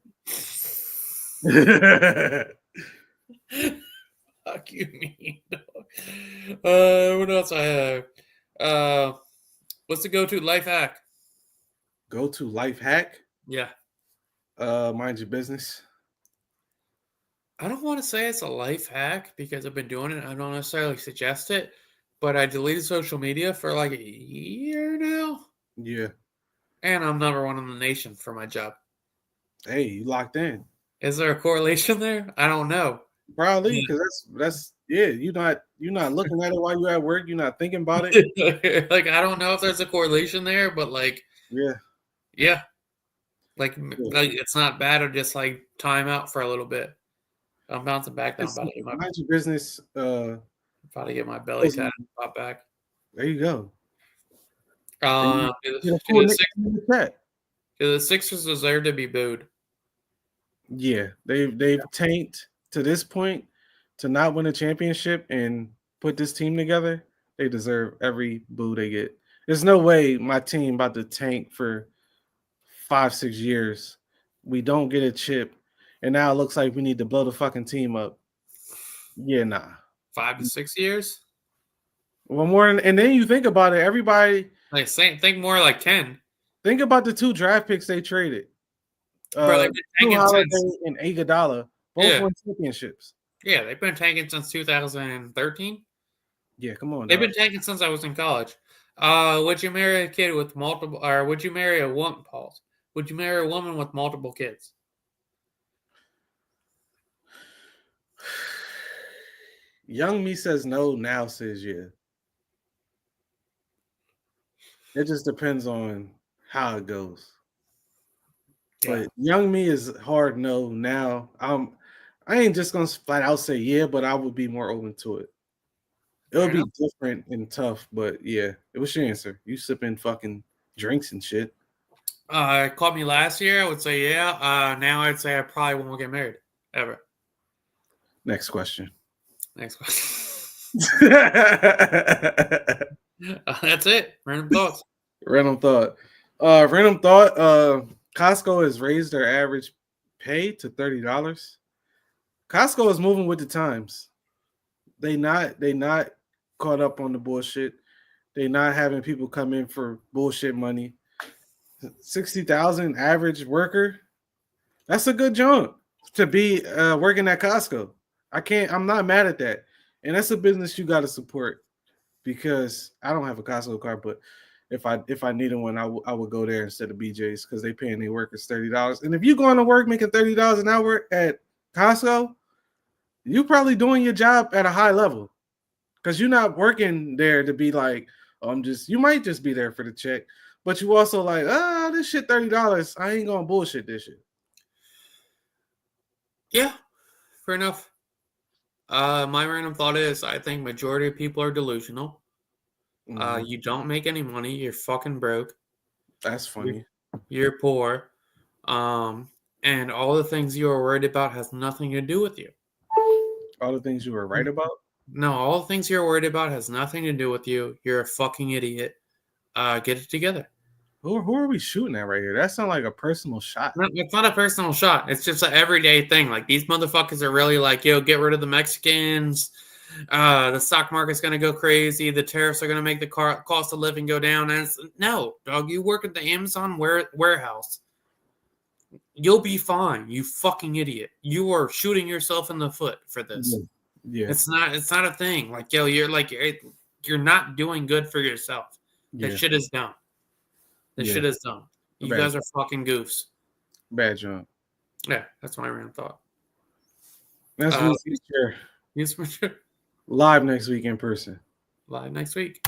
[SPEAKER 1] Fuck you, mean dog. What else I have? What's the go-to life hack?
[SPEAKER 2] Go-to life hack?
[SPEAKER 1] Yeah.
[SPEAKER 2] Mind your business.
[SPEAKER 1] I don't want to say it's a life hack because I've been doing it. I don't necessarily suggest it, but I deleted social media for like a year now.
[SPEAKER 2] Yeah.
[SPEAKER 1] And I'm #1 in the nation for my job.
[SPEAKER 2] Hey, you locked in.
[SPEAKER 1] Is there a correlation there? I don't know.
[SPEAKER 2] Probably because that's you're not looking at it while you're at work. You're not thinking about it.
[SPEAKER 1] Like I don't know if there's a correlation there, but like yeah. Like it's not bad to just like time out for a little bit. I'm bouncing back down.
[SPEAKER 2] Mind your business.
[SPEAKER 1] About to get my belly tatted pop back.
[SPEAKER 2] There you go.
[SPEAKER 1] Do the Sixers deserve to be booed?
[SPEAKER 2] Yeah, they've tanked to this point to not win a championship and put this team together. They deserve every boo they get. There's no way my team about to tank for 5-6 years. We don't get a chip, and now it looks like we need to blow the fucking team up. Yeah, nah.
[SPEAKER 1] 5 to 6 years.
[SPEAKER 2] Well, more, and then you think about it. Everybody
[SPEAKER 1] like think more like 10.
[SPEAKER 2] Think about the 2 draft picks they traded.
[SPEAKER 1] Bro, they've been tanking since
[SPEAKER 2] and Iguodala, both won championships.
[SPEAKER 1] Yeah, they've been tanking since 2013.
[SPEAKER 2] Yeah, come on.
[SPEAKER 1] They've been tanking since I was in college. Would you marry a kid with multiple, or would you marry a woman? Pause. Would you marry a woman with multiple kids?
[SPEAKER 2] Young me says no, now says yeah. It just depends on how it goes. Yeah. But young me is hard no. Now I ain't just gonna flat out say yeah, but I would be more open to it. It would be different and tough, but yeah. What's your answer? You sipping fucking drinks and shit.
[SPEAKER 1] Called me last year, I would say yeah. Now I'd say I probably won't get married ever.
[SPEAKER 2] Next question.
[SPEAKER 1] That's it. Random thoughts.
[SPEAKER 2] Random thought. Costco has raised their average pay to $30. Costco is moving with the times. They not caught up on the bullshit. They not having people come in for bullshit money. 60,000 average worker. That's a good jump to be working at Costco. I'm not mad at that. And that's a business you got to support, because I don't have a Costco card, but if I needed one, I would go there instead of BJ's, because they paying their workers $30. And if you going to work making $30 an hour at Costco, you probably doing your job at a high level, because you're not working there to be like, you might just be there for the check, but you also like, this shit $30. I ain't gonna bullshit this shit.
[SPEAKER 1] Yeah, fair enough. My random thought is I think majority of people are delusional.
[SPEAKER 2] Mhm.
[SPEAKER 1] You don't make any money. You're fucking broke.
[SPEAKER 2] That's
[SPEAKER 1] You're,
[SPEAKER 2] funny.
[SPEAKER 1] you're poor. And all the things you are worried about has nothing to do with you.
[SPEAKER 2] All the things you were right about.
[SPEAKER 1] No, all the things you're worried about has nothing to do with you. You're a fucking idiot. Get it together.
[SPEAKER 2] Who are we shooting at right here? That sounds like a personal shot.
[SPEAKER 1] No, it's not a personal shot. It's just an everyday thing. Like these motherfuckers are really like, yo, get rid of the Mexicans. The stock market's gonna go crazy. The tariffs are gonna make the cost of living go down. And no, dog, you work at the Amazon warehouse. You'll be fine. You fucking idiot. You are shooting yourself in the foot for this.
[SPEAKER 2] Yeah.
[SPEAKER 1] It's not a thing. Like, yo, you're not doing good for yourself. That
[SPEAKER 2] Yeah.
[SPEAKER 1] shit is dumb. This
[SPEAKER 2] Yeah.
[SPEAKER 1] shit is dumb. You
[SPEAKER 2] Bad.
[SPEAKER 1] guys are fucking goofs.
[SPEAKER 2] Bad jump.
[SPEAKER 1] Yeah, that's my random thought.
[SPEAKER 2] That's
[SPEAKER 1] Uh,
[SPEAKER 2] Lucy Chair.
[SPEAKER 1] Use
[SPEAKER 2] Live next week in person.
[SPEAKER 1] live next week.